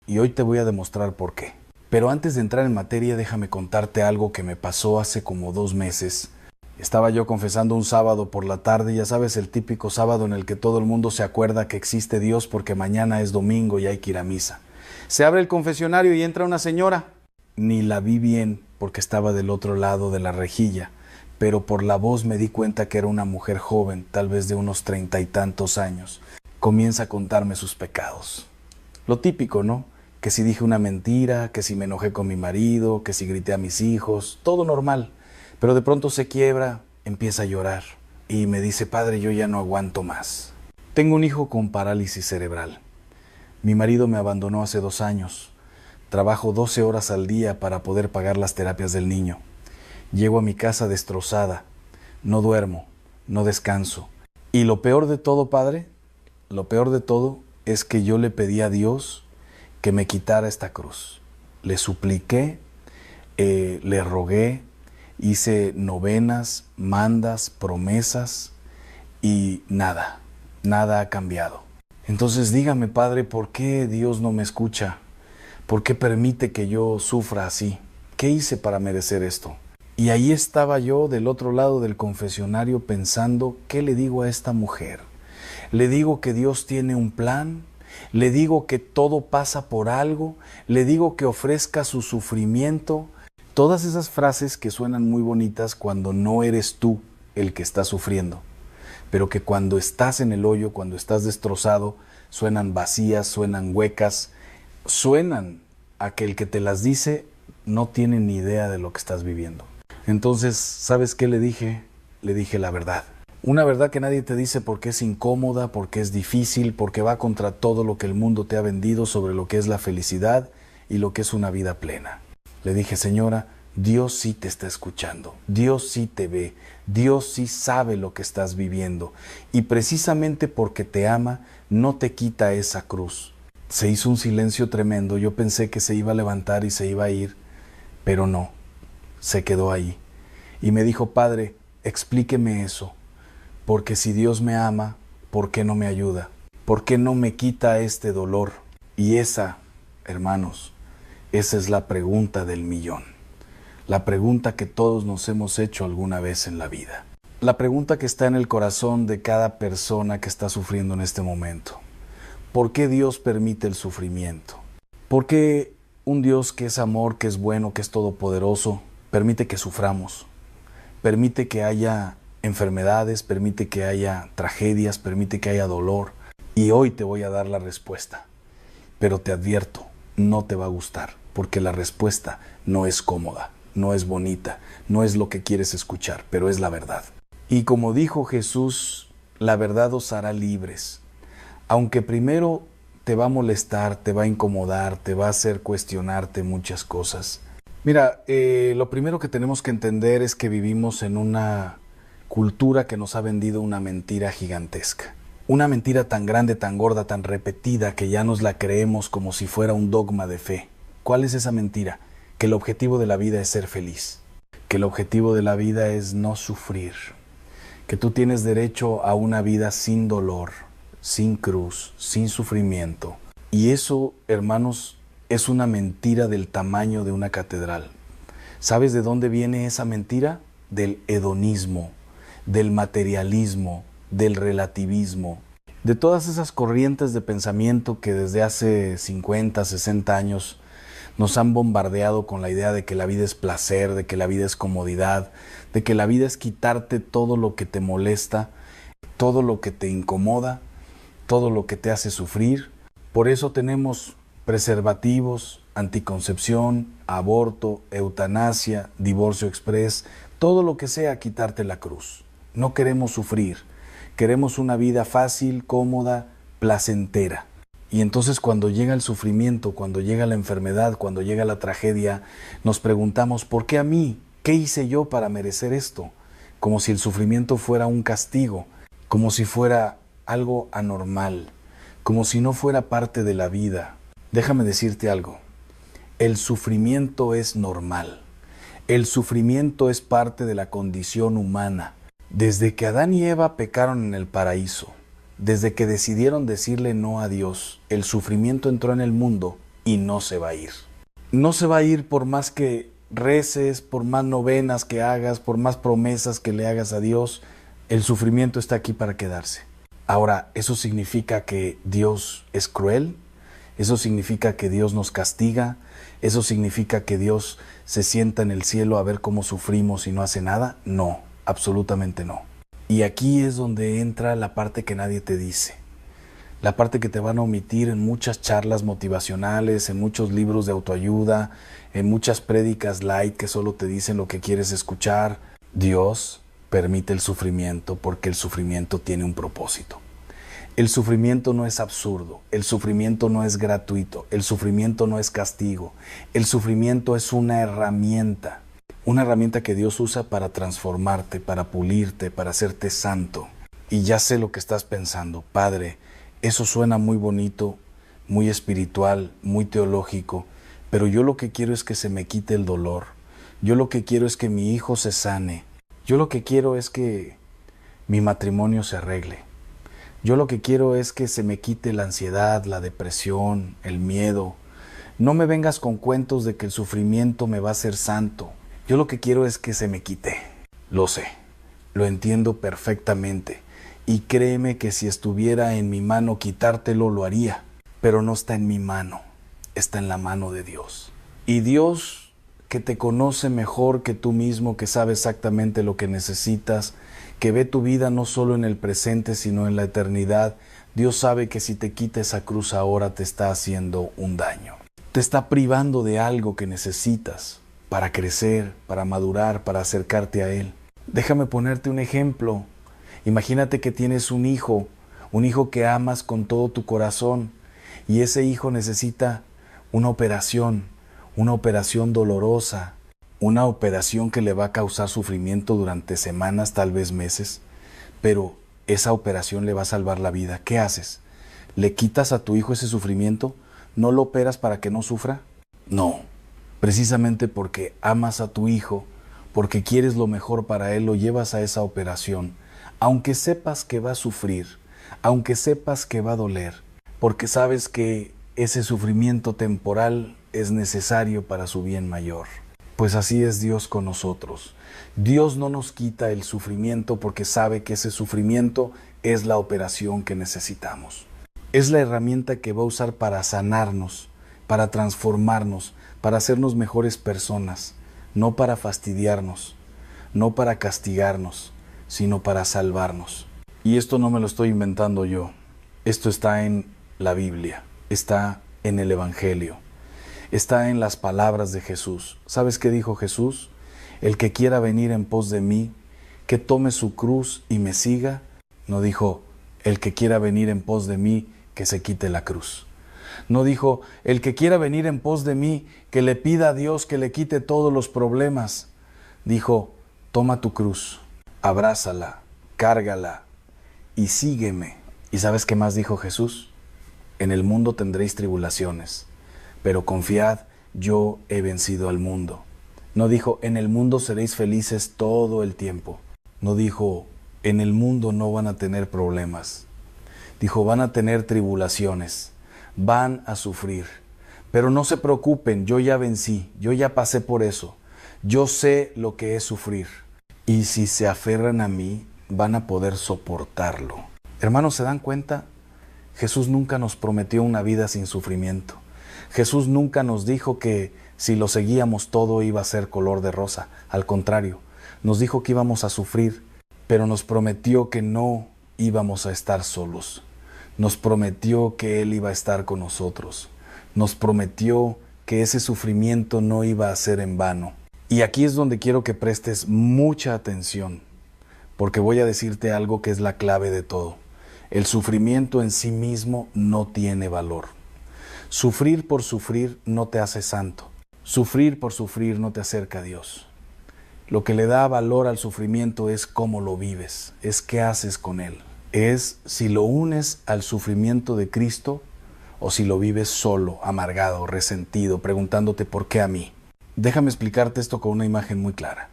y hoy te voy a demostrar por qué. Pero antes de entrar en materia, déjame contarte algo que me pasó hace como 2 meses. Estaba yo confesando un sábado por la tarde, ya sabes, el típico sábado en el que todo el mundo se acuerda que existe Dios porque mañana es domingo y hay que ir a misa. Se abre el confesionario y entra una señora. Ni la vi bien porque estaba del otro lado de la rejilla, pero por la voz me di cuenta que era una mujer joven, tal vez de unos 30 y tantos años. Comienza a contarme sus pecados. Lo típico, ¿no? Que si dije una mentira, que si me enojé con mi marido, que si grité a mis hijos, todo normal. Pero de pronto se quiebra, empieza a llorar y me dice: padre, yo ya no aguanto más. Tengo un hijo con parálisis cerebral. Mi marido me abandonó hace 2 años. Trabajo 12 horas al día para poder pagar las terapias del niño. Llego a mi casa destrozada. No duermo, no descanso. Y lo peor de todo, padre, lo peor de todo es que yo le pedí a Dios que me quitara esta cruz. Le supliqué, le rogué, hice novenas, mandas, promesas y nada ha cambiado. Entonces dígame, padre, ¿por qué Dios no me escucha? ¿Por qué permite que yo sufra así? ¿Qué hice para merecer esto? Y ahí estaba yo del otro lado del confesionario pensando: ¿qué le digo a esta mujer? ¿Le digo que Dios tiene un plan? ¿Le digo que todo pasa por algo? ¿Le digo que ofrezca su sufrimiento? Todas esas frases que suenan muy bonitas cuando no eres tú el que está sufriendo, pero que cuando estás en el hoyo, cuando estás destrozado, suenan vacías, suenan huecas, suenan a que el que te las dice no tiene ni idea de lo que estás viviendo. Entonces, ¿sabes qué le dije? Le dije la verdad. Una verdad que nadie te dice porque es incómoda, porque es difícil, porque va contra todo lo que el mundo te ha vendido sobre lo que es la felicidad y lo que es una vida plena. Le dije: señora, Dios sí te está escuchando, Dios sí te ve, Dios sí sabe lo que estás viviendo, y precisamente porque te ama, no te quita esa cruz. Se hizo un silencio tremendo. Yo pensé que se iba a levantar y se iba a ir, pero no, se quedó ahí. Y me dijo: padre, explíqueme eso, porque si Dios me ama, ¿por qué no me ayuda? ¿Por qué no me quita este dolor? Y esa, hermanos, esa es la pregunta del millón. La pregunta que todos nos hemos hecho alguna vez en la vida. La pregunta que está en el corazón de cada persona que está sufriendo en este momento. ¿Por qué Dios permite el sufrimiento? ¿Por qué un Dios que es amor, que es bueno, que es todopoderoso, permite que suframos? Permite que haya enfermedades, permite que haya tragedias, permite que haya dolor. Y hoy te voy a dar la respuesta. Pero te advierto, no te va a gustar, porque la respuesta no es cómoda, no es bonita, no es lo que quieres escuchar, pero es la verdad. Y como dijo Jesús, la verdad os hará libres. Aunque primero te va a molestar, te va a incomodar, te va a hacer cuestionarte muchas cosas. Mira, lo primero que tenemos que entender es que vivimos en una cultura que nos ha vendido una mentira gigantesca. Una mentira tan grande, tan gorda, tan repetida que ya nos la creemos como si fuera un dogma de fe. ¿Cuál es esa mentira? Que el objetivo de la vida es ser feliz. Que el objetivo de la vida es no sufrir. Que tú tienes derecho a una vida sin dolor, sin cruz, sin sufrimiento. Y eso, hermanos, es una mentira del tamaño de una catedral. ¿Sabes de dónde viene esa mentira? Del hedonismo, del materialismo, del relativismo, de todas esas corrientes de pensamiento que desde hace 50, 60 años nos han bombardeado con la idea de que la vida es placer, de que la vida es comodidad, de que la vida es quitarte todo lo que te molesta, todo lo que te incomoda, todo lo que te hace sufrir. Por eso tenemos preservativos, anticoncepción, aborto, eutanasia, divorcio express, todo lo que sea quitarte la cruz. No queremos sufrir, queremos una vida fácil, cómoda, placentera. Y entonces cuando llega el sufrimiento, cuando llega la enfermedad, cuando llega la tragedia, nos preguntamos: ¿por qué a mí? ¿Qué hice yo para merecer esto? Como si el sufrimiento fuera un castigo, como si fuera algo anormal, como si no fuera parte de la vida. Déjame decirte algo, el sufrimiento es normal, el sufrimiento es parte de la condición humana. Desde que Adán y Eva pecaron en el paraíso, desde que decidieron decirle no a Dios, el sufrimiento entró en el mundo y no se va a ir. No se va a ir por más que reces, por más novenas que hagas, por más promesas que le hagas a Dios. El sufrimiento está aquí para quedarse. Ahora, ¿eso significa que Dios es cruel? ¿Eso significa que Dios nos castiga? ¿Eso significa que Dios se sienta en el cielo a ver cómo sufrimos y no hace nada? No, absolutamente no. Y aquí es donde entra la parte que nadie te dice. La parte que te van a omitir en muchas charlas motivacionales, en muchos libros de autoayuda, en muchas prédicas light que solo te dicen lo que quieres escuchar. Dios permite el sufrimiento porque el sufrimiento tiene un propósito. El sufrimiento no es absurdo, el sufrimiento no es gratuito, el sufrimiento no es castigo. El sufrimiento es una herramienta que Dios usa para transformarte, para pulirte, para hacerte santo. Y ya sé lo que estás pensando, Padre, eso suena muy bonito, muy espiritual, muy teológico, pero yo lo que quiero es que se me quite el dolor. Yo lo que quiero es que mi hijo se sane. Yo lo que quiero es que mi matrimonio se arregle. Yo lo que quiero es que se me quite la ansiedad, la depresión, el miedo. No me vengas con cuentos de que el sufrimiento me va a hacer santo. Yo lo que quiero es que se me quite. Lo sé, lo entiendo perfectamente. Y créeme que si estuviera en mi mano quitártelo, lo haría. Pero no está en mi mano, está en la mano de Dios. Y Dios, que te conoce mejor que tú mismo, que sabe exactamente lo que necesitas, que ve tu vida no solo en el presente, sino en la eternidad, Dios sabe que si te quita esa cruz ahora te está haciendo un daño. Te está privando de algo que necesitas para crecer, para madurar, para acercarte a Él. Déjame ponerte un ejemplo. Imagínate que tienes un hijo que amas con todo tu corazón, y ese hijo necesita una operación dolorosa, una operación que le va a causar sufrimiento durante semanas, tal vez meses, pero esa operación le va a salvar la vida. ¿Qué haces? ¿Le quitas a tu hijo ese sufrimiento? ¿No lo operas para que no sufra? No, precisamente porque amas a tu hijo, porque quieres lo mejor para él, lo llevas a esa operación, aunque sepas que va a sufrir, aunque sepas que va a doler, porque sabes que ese sufrimiento temporal es necesario para su bien mayor. Pues así es Dios con nosotros. Dios no nos quita el sufrimiento porque sabe que ese sufrimiento es la operación que necesitamos. Es la herramienta que va a usar para sanarnos, para transformarnos, para hacernos mejores personas, no para fastidiarnos, no para castigarnos, sino para salvarnos. Y esto no me lo estoy inventando yo. Esto está en la Biblia, está en el Evangelio. Está en las palabras de Jesús. ¿Sabes qué dijo Jesús? El que quiera venir en pos de mí, que tome su cruz y me siga. No dijo, el que quiera venir en pos de mí, que se quite la cruz. No dijo, el que quiera venir en pos de mí, que le pida a Dios que le quite todos los problemas. Dijo, toma tu cruz, abrázala, cárgala y sígueme. ¿Y sabes qué más dijo Jesús? En el mundo tendréis tribulaciones, pero confiad, yo he vencido al mundo. No dijo, en el mundo seréis felices todo el tiempo. No dijo, en el mundo no van a tener problemas. Dijo, van a tener tribulaciones, van a sufrir. Pero no se preocupen, yo ya vencí, yo ya pasé por eso. Yo sé lo que es sufrir. Y si se aferran a mí, van a poder soportarlo. Hermanos, ¿se dan cuenta? Jesús nunca nos prometió una vida sin sufrimiento. Jesús nunca nos dijo que si lo seguíamos todo iba a ser color de rosa. Al contrario, nos dijo que íbamos a sufrir, pero nos prometió que no íbamos a estar solos. Nos prometió que Él iba a estar con nosotros. Nos prometió que ese sufrimiento no iba a ser en vano. Y aquí es donde quiero que prestes mucha atención, porque voy a decirte algo que es la clave de todo. El sufrimiento en sí mismo no tiene valor. Sufrir por sufrir no te hace santo. Sufrir por sufrir no te acerca a Dios. Lo que le da valor al sufrimiento es cómo lo vives, es qué haces con él. Es si lo unes al sufrimiento de Cristo o si lo vives solo, amargado, resentido, preguntándote ¿por qué a mí? Déjame explicarte esto con una imagen muy clara.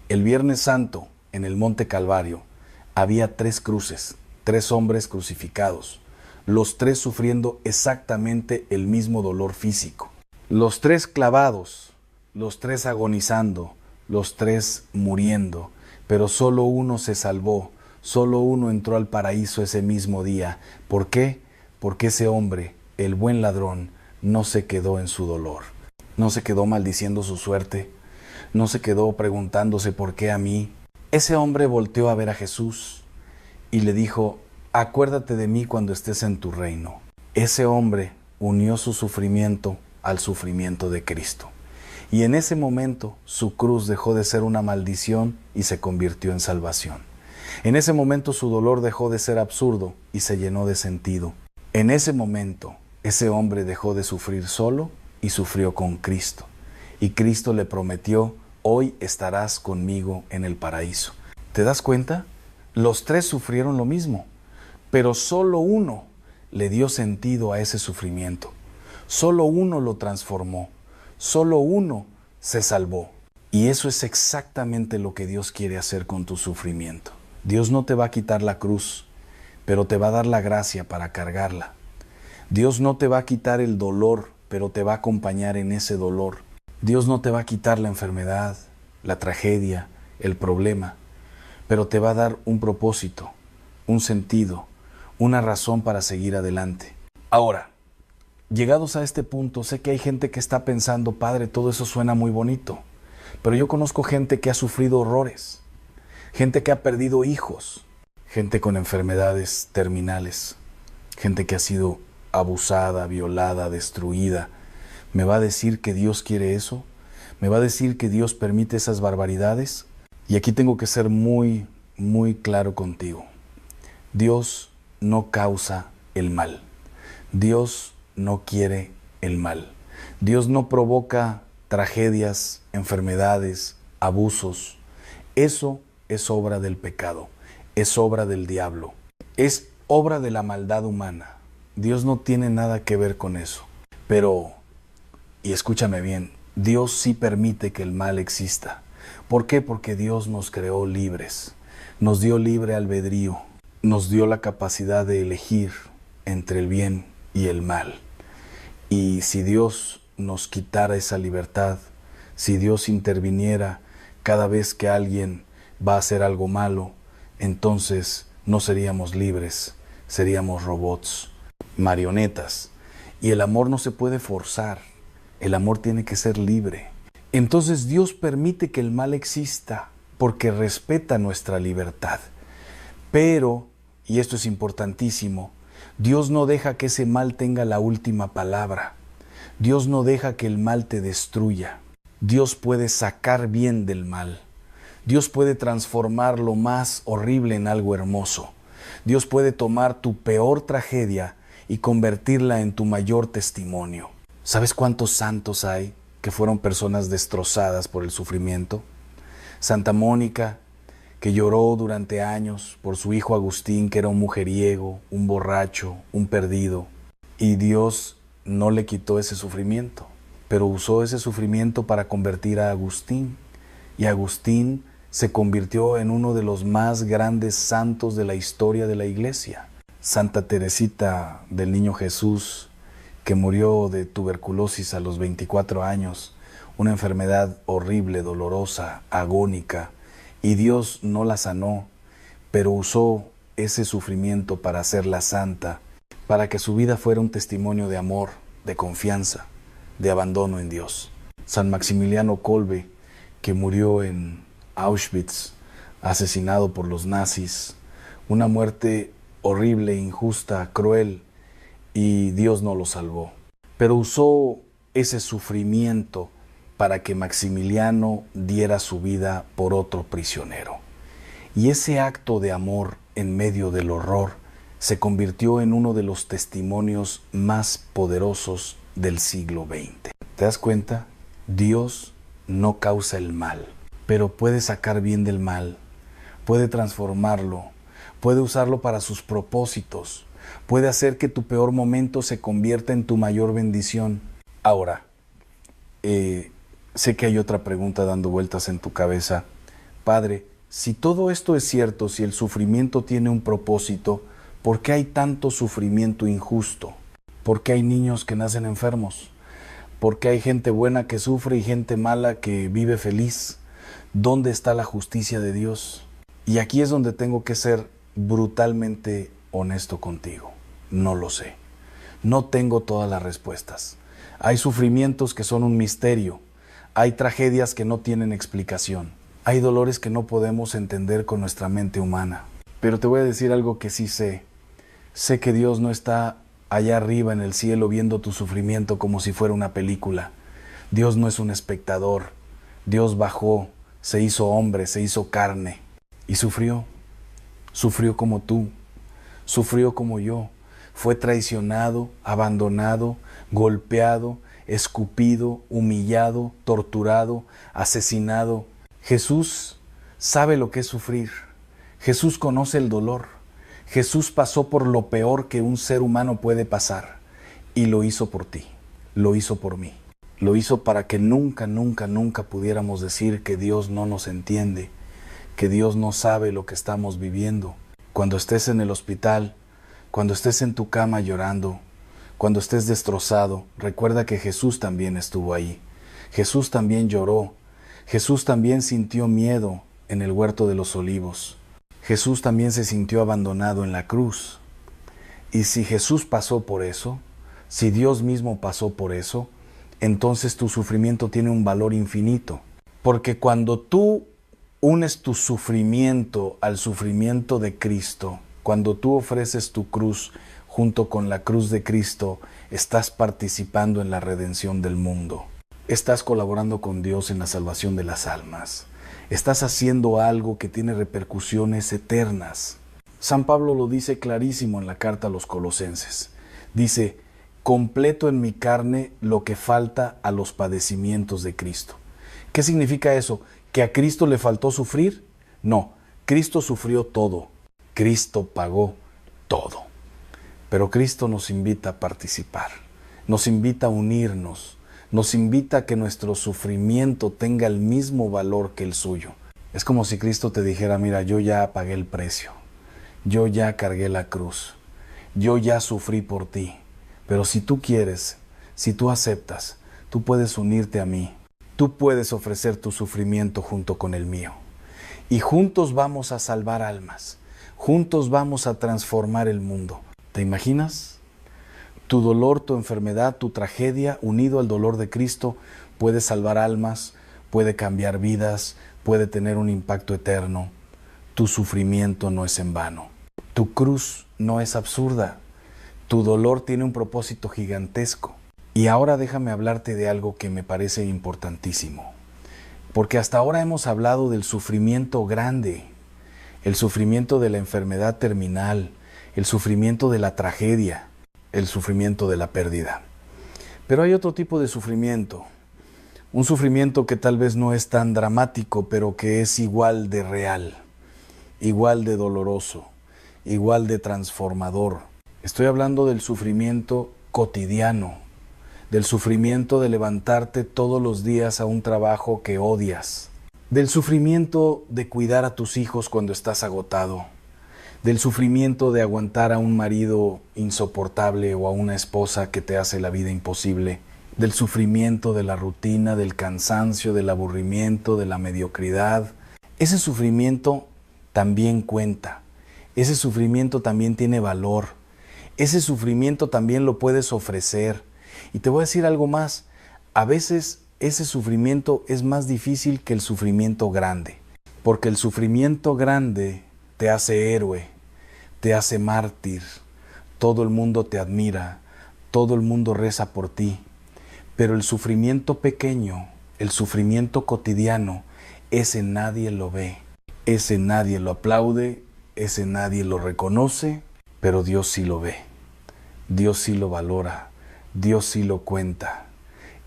El Viernes Santo, en el Monte Calvario, había 3 cruces, 3 hombres crucificados. los tres sufriendo exactamente el mismo dolor físico. Los tres clavados, los tres agonizando, los tres muriendo, pero solo uno se salvó, solo uno entró al paraíso ese mismo día. ¿Por qué? Porque ese hombre, el buen ladrón, no se quedó en su dolor, no se quedó maldiciendo su suerte, no se quedó preguntándose por qué a mí. Ese hombre volteó a ver a Jesús y le dijo: acuérdate de mí cuando estés en tu reino. Ese hombre unió su sufrimiento al sufrimiento de Cristo. Y en ese momento su cruz dejó de ser una maldición y se convirtió en salvación. En ese momento su dolor dejó de ser absurdo y se llenó de sentido. En ese momento ese hombre dejó de sufrir solo y sufrió con Cristo. Y Cristo le prometió: hoy estarás conmigo en el paraíso. ¿Te das cuenta? Los tres sufrieron lo mismo, pero solo uno le dio sentido a ese sufrimiento. Solo uno lo transformó. Solo uno se salvó. Y eso es exactamente lo que Dios quiere hacer con tu sufrimiento. Dios no te va a quitar la cruz, pero te va a dar la gracia para cargarla. Dios no te va a quitar el dolor, pero te va a acompañar en ese dolor. Dios no te va a quitar la enfermedad, la tragedia, el problema, pero te va a dar un propósito, un sentido, una razón para seguir adelante. Ahora, llegados a este punto, sé que hay gente que está pensando: padre, todo eso suena muy bonito, pero yo conozco gente que ha sufrido horrores, gente que ha perdido hijos, gente con enfermedades terminales, gente que ha sido abusada, violada, destruida. ¿Me va a decir que Dios quiere eso? ¿Me va a decir que Dios permite esas barbaridades? Y aquí tengo que ser muy, muy claro contigo. Dios no causa el mal. Dios no quiere el mal. Dios no provoca tragedias, enfermedades, abusos. Eso es obra del pecado, es obra del diablo, es obra de la maldad humana. Dios no tiene nada que ver con eso. Pero, y escúchame bien, Dios sí permite que el mal exista. ¿Por qué? Porque Dios nos creó libres, nos dio libre albedrío, nos dio la capacidad de elegir entre el bien y el mal. Y si Dios nos quitara esa libertad, si Dios interviniera cada vez que alguien va a hacer algo malo, entonces no seríamos libres, seríamos robots, marionetas. Y el amor no se puede forzar, el amor tiene que ser libre. Entonces Dios permite que el mal exista porque respeta nuestra libertad. Pero, y esto es importantísimo, Dios no deja que ese mal tenga la última palabra. Dios no deja que el mal te destruya. Dios puede sacar bien del mal. Dios puede transformar lo más horrible en algo hermoso. Dios puede tomar tu peor tragedia y convertirla en tu mayor testimonio. ¿Sabes cuántos santos hay que fueron personas destrozadas por el sufrimiento? Santa Mónica, que lloró durante años por su hijo Agustín, que era un mujeriego, un borracho, un perdido. Y Dios no le quitó ese sufrimiento, pero usó ese sufrimiento para convertir a Agustín. Y Agustín se convirtió en uno de los más grandes santos de la historia de la Iglesia. Santa Teresita del Niño Jesús, que murió de tuberculosis a los 24 años, una enfermedad horrible, dolorosa, agónica, y Dios no la sanó, pero usó ese sufrimiento para hacerla santa, para que su vida fuera un testimonio de amor, de confianza, de abandono en Dios. San Maximiliano Kolbe, que murió en Auschwitz, asesinado por los nazis, una muerte horrible, injusta, cruel, y Dios no lo salvó. Pero usó ese sufrimiento para que Maximiliano diera su vida por otro prisionero. Y ese acto de amor en medio del horror se convirtió en uno de los testimonios más poderosos del siglo XX. ¿Te das cuenta? Dios no causa el mal, pero puede sacar bien del mal, puede transformarlo, puede usarlo para sus propósitos, puede hacer que tu peor momento se convierta en tu mayor bendición. Ahora, sé que hay otra pregunta dando vueltas en tu cabeza. Padre, si todo esto es cierto, si el sufrimiento tiene un propósito, ¿Por qué hay tanto sufrimiento injusto? ¿Por qué hay niños que nacen enfermos? ¿Por qué hay gente buena que sufre y gente mala que vive feliz? ¿Dónde está la justicia de Dios? Y aquí es donde tengo que ser brutalmente honesto contigo. No lo sé. No tengo todas las respuestas. Hay sufrimientos que son un misterio. Hay tragedias que no tienen explicación. Hay dolores que no podemos entender con nuestra mente humana. Pero te voy a decir algo que sí sé. Sé que Dios no está allá arriba en el cielo viendo tu sufrimiento como si fuera una película. Dios no es un espectador. Dios bajó, se hizo hombre, se hizo carne y sufrió. Sufrió como tú, sufrió como yo. Fue traicionado, abandonado, golpeado, escupido, humillado, torturado, asesinado. Jesús sabe lo que es sufrir. Jesús conoce el dolor. Jesús pasó por lo peor que un ser humano puede pasar y lo hizo por ti, lo hizo por mí. Lo hizo para que nunca, nunca, nunca pudiéramos decir que Dios no nos entiende, que Dios no sabe lo que estamos viviendo. Cuando estés en el hospital, cuando estés en tu cama llorando, cuando estés destrozado, recuerda que Jesús también estuvo ahí. Jesús también lloró. Jesús también sintió miedo en el huerto de los olivos. Jesús también se sintió abandonado en la cruz. Y si Jesús pasó por eso, si Dios mismo pasó por eso, entonces tu sufrimiento tiene un valor infinito. Porque cuando tú unes tu sufrimiento al sufrimiento de Cristo, cuando tú ofreces tu cruz junto con la cruz de Cristo, estás participando en la redención del mundo. Estás colaborando con Dios en la salvación de las almas. Estás haciendo algo que tiene repercusiones eternas. San Pablo lo dice clarísimo en la carta a los Colosenses. Dice, completo en mi carne lo que falta a los padecimientos de Cristo. ¿Qué significa eso? ¿Que a Cristo le faltó sufrir? No, Cristo sufrió todo. Cristo pagó todo. Pero Cristo nos invita a participar, nos invita a unirnos, nos invita a que nuestro sufrimiento tenga el mismo valor que el suyo. Es como si Cristo te dijera, mira, yo ya pagué el precio, yo ya cargué la cruz, yo ya sufrí por ti, pero si tú quieres, si tú aceptas, tú puedes unirte a mí, tú puedes ofrecer tu sufrimiento junto con el mío. Y juntos vamos a salvar almas, juntos vamos a transformar el mundo. ¿Te imaginas? Tu dolor, tu enfermedad, tu tragedia, unido al dolor de Cristo, puede salvar almas, puede cambiar vidas, puede tener un impacto eterno. Tu sufrimiento no es en vano. Tu cruz no es absurda. Tu dolor tiene un propósito gigantesco. Y ahora déjame hablarte de algo que me parece importantísimo. Porque hasta ahora hemos hablado del sufrimiento grande, el sufrimiento de la enfermedad terminal, el sufrimiento de la tragedia, el sufrimiento de la pérdida. Pero hay otro tipo de sufrimiento, un sufrimiento que tal vez no es tan dramático, pero que es igual de real, igual de doloroso, igual de transformador. Estoy hablando del sufrimiento cotidiano, del sufrimiento de levantarte todos los días a un trabajo que odias, del sufrimiento de cuidar a tus hijos cuando estás agotado, del sufrimiento de aguantar a un marido insoportable o a una esposa que te hace la vida imposible, del sufrimiento de la rutina, del cansancio, del aburrimiento, de la mediocridad. Ese sufrimiento también cuenta, ese sufrimiento también tiene valor, ese sufrimiento también lo puedes ofrecer. Y te voy a decir algo más, a veces ese sufrimiento es más difícil que el sufrimiento grande, porque el sufrimiento grande te hace héroe, te hace mártir, todo el mundo te admira, todo el mundo reza por ti, pero el sufrimiento pequeño, el sufrimiento cotidiano, ese nadie lo ve, ese nadie lo aplaude, ese nadie lo reconoce, pero Dios sí lo ve, Dios sí lo valora, Dios sí lo cuenta.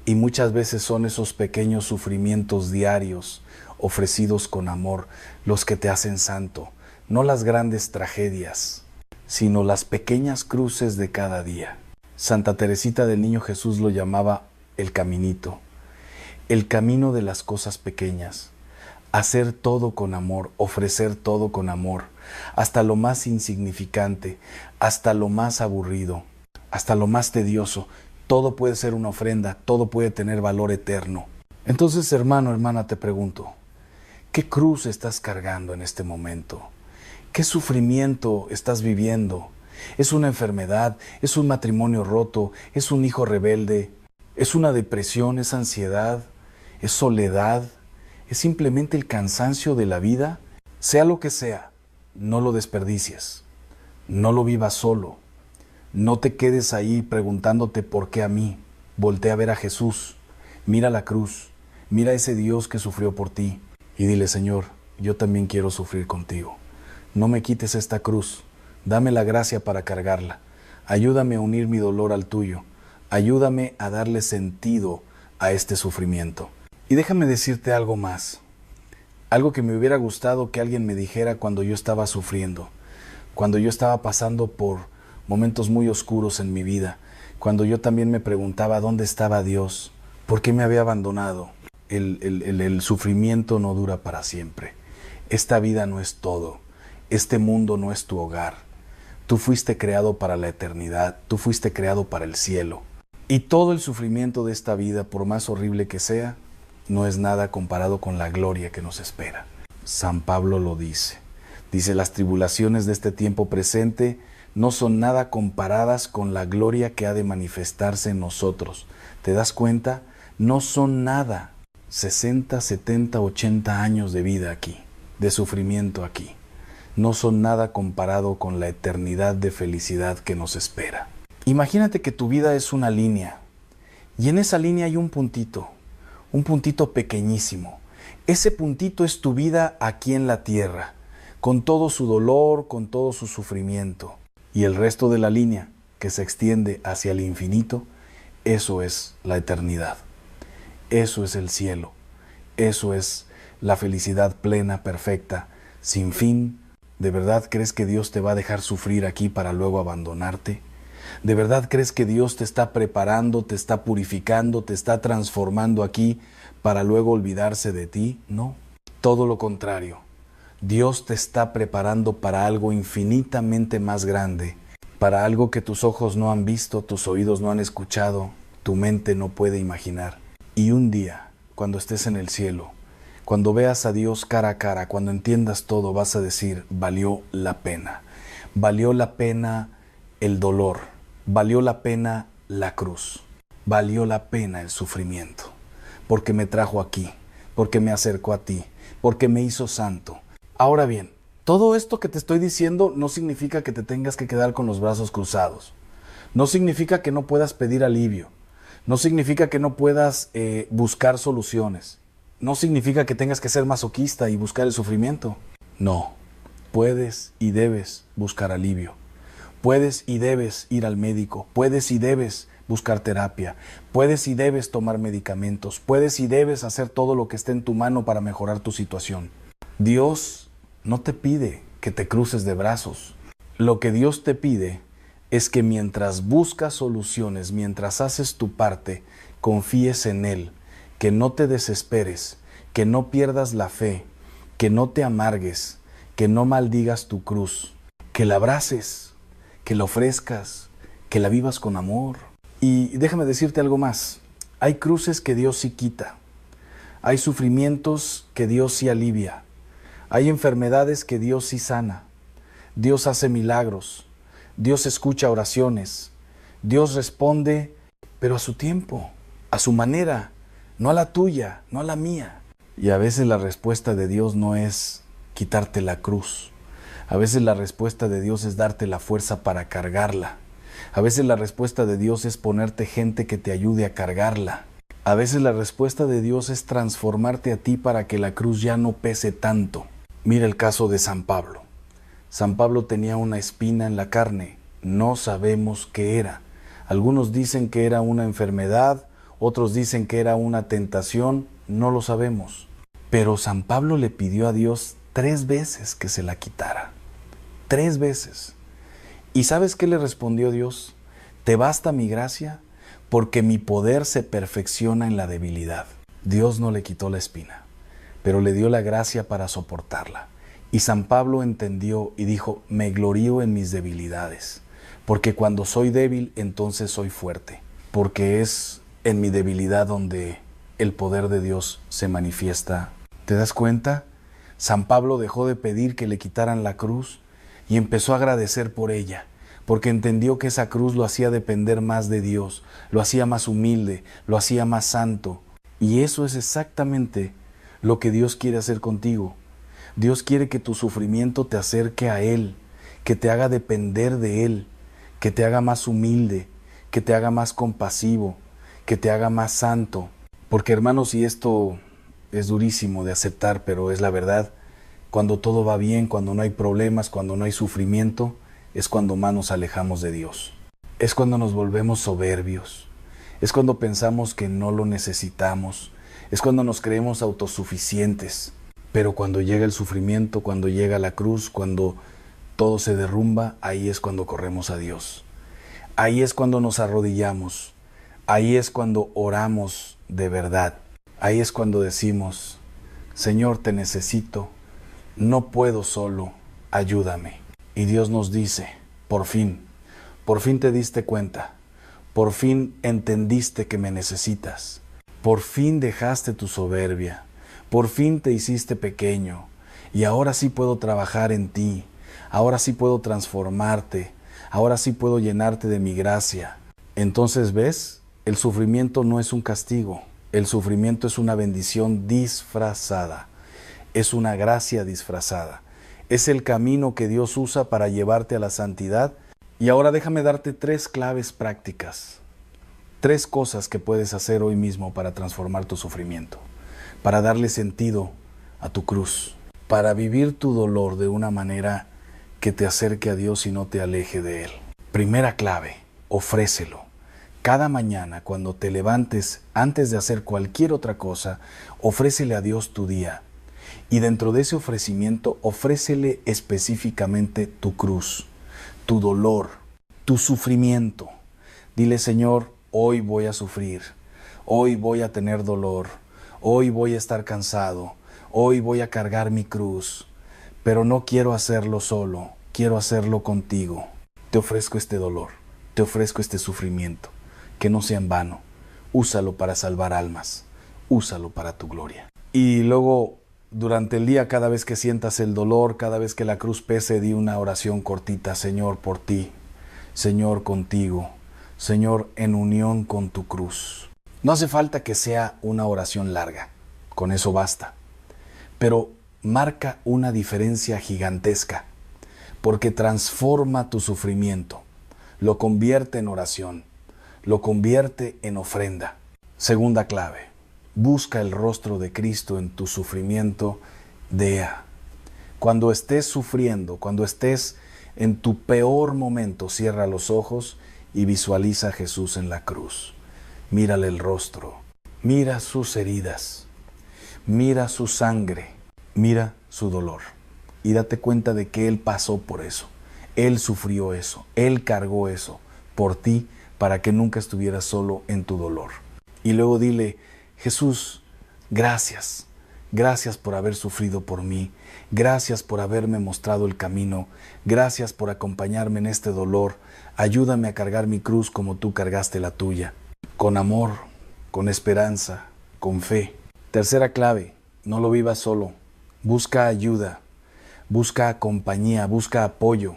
Y muchas veces son esos pequeños sufrimientos diarios, ofrecidos con amor, los que te hacen santo. No las grandes tragedias, sino las pequeñas cruces de cada día. Santa Teresita del Niño Jesús lo llamaba el caminito, el camino de las cosas pequeñas. Hacer todo con amor, ofrecer todo con amor, hasta lo más insignificante, hasta lo más aburrido, hasta lo más tedioso. Todo puede ser una ofrenda, todo puede tener valor eterno. Entonces, hermano, hermana, te pregunto, ¿qué cruz estás cargando en este momento? ¿Qué sufrimiento estás viviendo? ¿Es una enfermedad? ¿Es un matrimonio roto? ¿Es un hijo rebelde? ¿Es una depresión? ¿Es ansiedad? ¿Es soledad? ¿Es simplemente el cansancio de la vida? Sea lo que sea, no lo desperdicies. No lo vivas solo. No te quedes ahí preguntándote por qué a mí. Voltea a ver a Jesús. Mira la cruz. Mira a ese Dios que sufrió por ti. Y dile, Señor, yo también quiero sufrir contigo. No me quites esta cruz. Dame la gracia para cargarla. Ayúdame a unir mi dolor al tuyo. Ayúdame a darle sentido a este sufrimiento. Y déjame decirte algo más. Algo que me hubiera gustado que alguien me dijera cuando yo estaba sufriendo. Cuando yo estaba pasando por momentos muy oscuros en mi vida. Cuando yo también me preguntaba dónde estaba Dios. ¿Por qué me había abandonado? El sufrimiento no dura para siempre. Esta vida no es todo. Este mundo no es tu hogar. Tú fuiste creado para la eternidad. Tú fuiste creado para el cielo. Y todo el sufrimiento de esta vida, por más horrible que sea, no es nada comparado con la gloria que nos espera. San Pablo lo dice. Dice, las tribulaciones de este tiempo presente no son nada comparadas con la gloria que ha de manifestarse en nosotros. ¿Te das cuenta? No son nada. 60, 70, 80 años de vida aquí, de sufrimiento aquí. No son nada comparado con la eternidad de felicidad que nos espera. Imagínate que tu vida es una línea y en esa línea hay un puntito pequeñísimo. Ese puntito es tu vida aquí en la tierra, con todo su dolor, con todo su sufrimiento. Y el resto de la línea que se extiende hacia el infinito, eso es la eternidad. Eso es el cielo. Eso es la felicidad plena, perfecta, sin fin. ¿De verdad crees que Dios te va a dejar sufrir aquí para luego abandonarte? ¿De verdad crees que Dios te está preparando, te está purificando, te está transformando aquí para luego olvidarse de ti? No, todo lo contrario. Dios te está preparando para algo infinitamente más grande, para algo que tus ojos no han visto, tus oídos no han escuchado, tu mente no puede imaginar. Y un día, cuando estés en el cielo, cuando veas a Dios cara a cara, cuando entiendas todo, vas a decir, valió la pena. Valió la pena el dolor, valió la pena la cruz, valió la pena el sufrimiento, porque me trajo aquí, porque me acercó a ti, porque me hizo santo. Ahora bien, todo esto que te estoy diciendo no significa que te tengas que quedar con los brazos cruzados. No significa que no puedas pedir alivio. No significa que no puedas buscar soluciones. No significa que tengas que ser masoquista y buscar el sufrimiento. No, puedes y debes buscar alivio. Puedes y debes ir al médico. Puedes y debes buscar terapia. Puedes y debes tomar medicamentos. Puedes y debes hacer todo lo que esté en tu mano para mejorar tu situación. Dios no te pide que te cruces de brazos. Lo que Dios te pide es que mientras buscas soluciones, mientras haces tu parte, confíes en Él, que no te desesperes, que no pierdas la fe, que no te amargues, que no maldigas tu cruz, que la abraces, que la ofrezcas, que la vivas con amor. Y déjame decirte algo más, hay cruces que Dios sí quita, hay sufrimientos que Dios sí alivia, hay enfermedades que Dios sí sana, Dios hace milagros, Dios escucha oraciones, Dios responde, pero a su tiempo, a su manera, no a la tuya, no a la mía. Y a veces la respuesta de Dios no es quitarte la cruz. A veces la respuesta de Dios es darte la fuerza para cargarla. A veces la respuesta de Dios es ponerte gente que te ayude a cargarla. A veces la respuesta de Dios es transformarte a ti para que la cruz ya no pese tanto. Mira el caso de San Pablo. San Pablo tenía una espina en la carne. No sabemos qué era. Algunos dicen que era una enfermedad, otros dicen que era una tentación, no lo sabemos. Pero San Pablo le pidió a Dios 3 veces que se la quitara. 3 veces. ¿Y sabes qué le respondió Dios? Te basta mi gracia, porque mi poder se perfecciona en la debilidad. Dios no le quitó la espina, pero le dio la gracia para soportarla. Y San Pablo entendió y dijo, me glorío en mis debilidades, porque cuando soy débil, entonces soy fuerte, porque es en mi debilidad donde el poder de Dios se manifiesta. ¿Te das cuenta? San Pablo dejó de pedir que le quitaran la cruz y empezó a agradecer por ella, porque entendió que esa cruz lo hacía depender más de Dios, lo hacía más humilde, lo hacía más santo. Y eso es exactamente lo que Dios quiere hacer contigo. Dios quiere que tu sufrimiento te acerque a Él, que te haga depender de Él, que te haga más humilde, que te haga más compasivo, que te haga más santo. Porque hermanos, y esto es durísimo de aceptar, pero es la verdad, cuando todo va bien, cuando no hay problemas, cuando no hay sufrimiento, es cuando más nos alejamos de Dios. Es cuando nos volvemos soberbios. Es cuando pensamos que no lo necesitamos. Es cuando nos creemos autosuficientes. Pero cuando llega el sufrimiento, cuando llega la cruz, cuando todo se derrumba, ahí es cuando corremos a Dios. Ahí es cuando nos arrodillamos. Ahí es cuando oramos de verdad. Ahí es cuando decimos, Señor, te necesito, no puedo solo, ayúdame. Y Dios nos dice, por fin te diste cuenta, por fin entendiste que me necesitas, por fin dejaste tu soberbia, por fin te hiciste pequeño, y ahora sí puedo trabajar en ti, ahora sí puedo transformarte, ahora sí puedo llenarte de mi gracia. Entonces, ¿ves? El sufrimiento no es un castigo, el sufrimiento es una bendición disfrazada, es una gracia disfrazada, es el camino que Dios usa para llevarte a la santidad. Y ahora déjame darte 3 claves prácticas, 3 cosas que puedes hacer hoy mismo para transformar tu sufrimiento, para darle sentido a tu cruz, para vivir tu dolor de una manera que te acerque a Dios y no te aleje de Él. Primera clave, ofrécelo. Cada mañana cuando te levantes, antes de hacer cualquier otra cosa, ofrécele a Dios tu día. Y dentro de ese ofrecimiento, ofrécele específicamente tu cruz, tu dolor, tu sufrimiento. Dile, Señor, hoy voy a sufrir, hoy voy a tener dolor, hoy voy a estar cansado, hoy voy a cargar mi cruz, pero no quiero hacerlo solo, quiero hacerlo contigo. Te ofrezco este dolor, te ofrezco este sufrimiento, que no sea en vano. Úsalo para salvar almas, úsalo para tu gloria. Y luego, durante el día, cada vez que sientas el dolor, cada vez que la cruz pese, di una oración cortita. Señor, por ti, Señor, contigo, Señor, en unión con tu cruz. No hace falta que sea una oración larga, con eso basta. Pero marca una diferencia gigantesca, porque transforma tu sufrimiento, lo convierte en oración, lo convierte en ofrenda. Segunda clave, busca el rostro de Cristo en tu sufrimiento. Cuando estés sufriendo, cuando estés en tu peor momento, cierra los ojos y visualiza a Jesús en la cruz. Mírale el rostro, mira sus heridas, mira su sangre, mira su dolor. Y date cuenta de que Él pasó por eso, Él sufrió eso, Él cargó eso por ti, para que nunca estuvieras solo en tu dolor. Y luego dile, Jesús, gracias, gracias por haber sufrido por mí, gracias por haberme mostrado el camino, gracias por acompañarme en este dolor, ayúdame a cargar mi cruz como tú cargaste la tuya, con amor, con esperanza, con fe. Tercera clave, no lo vivas solo, busca ayuda, busca compañía, busca apoyo.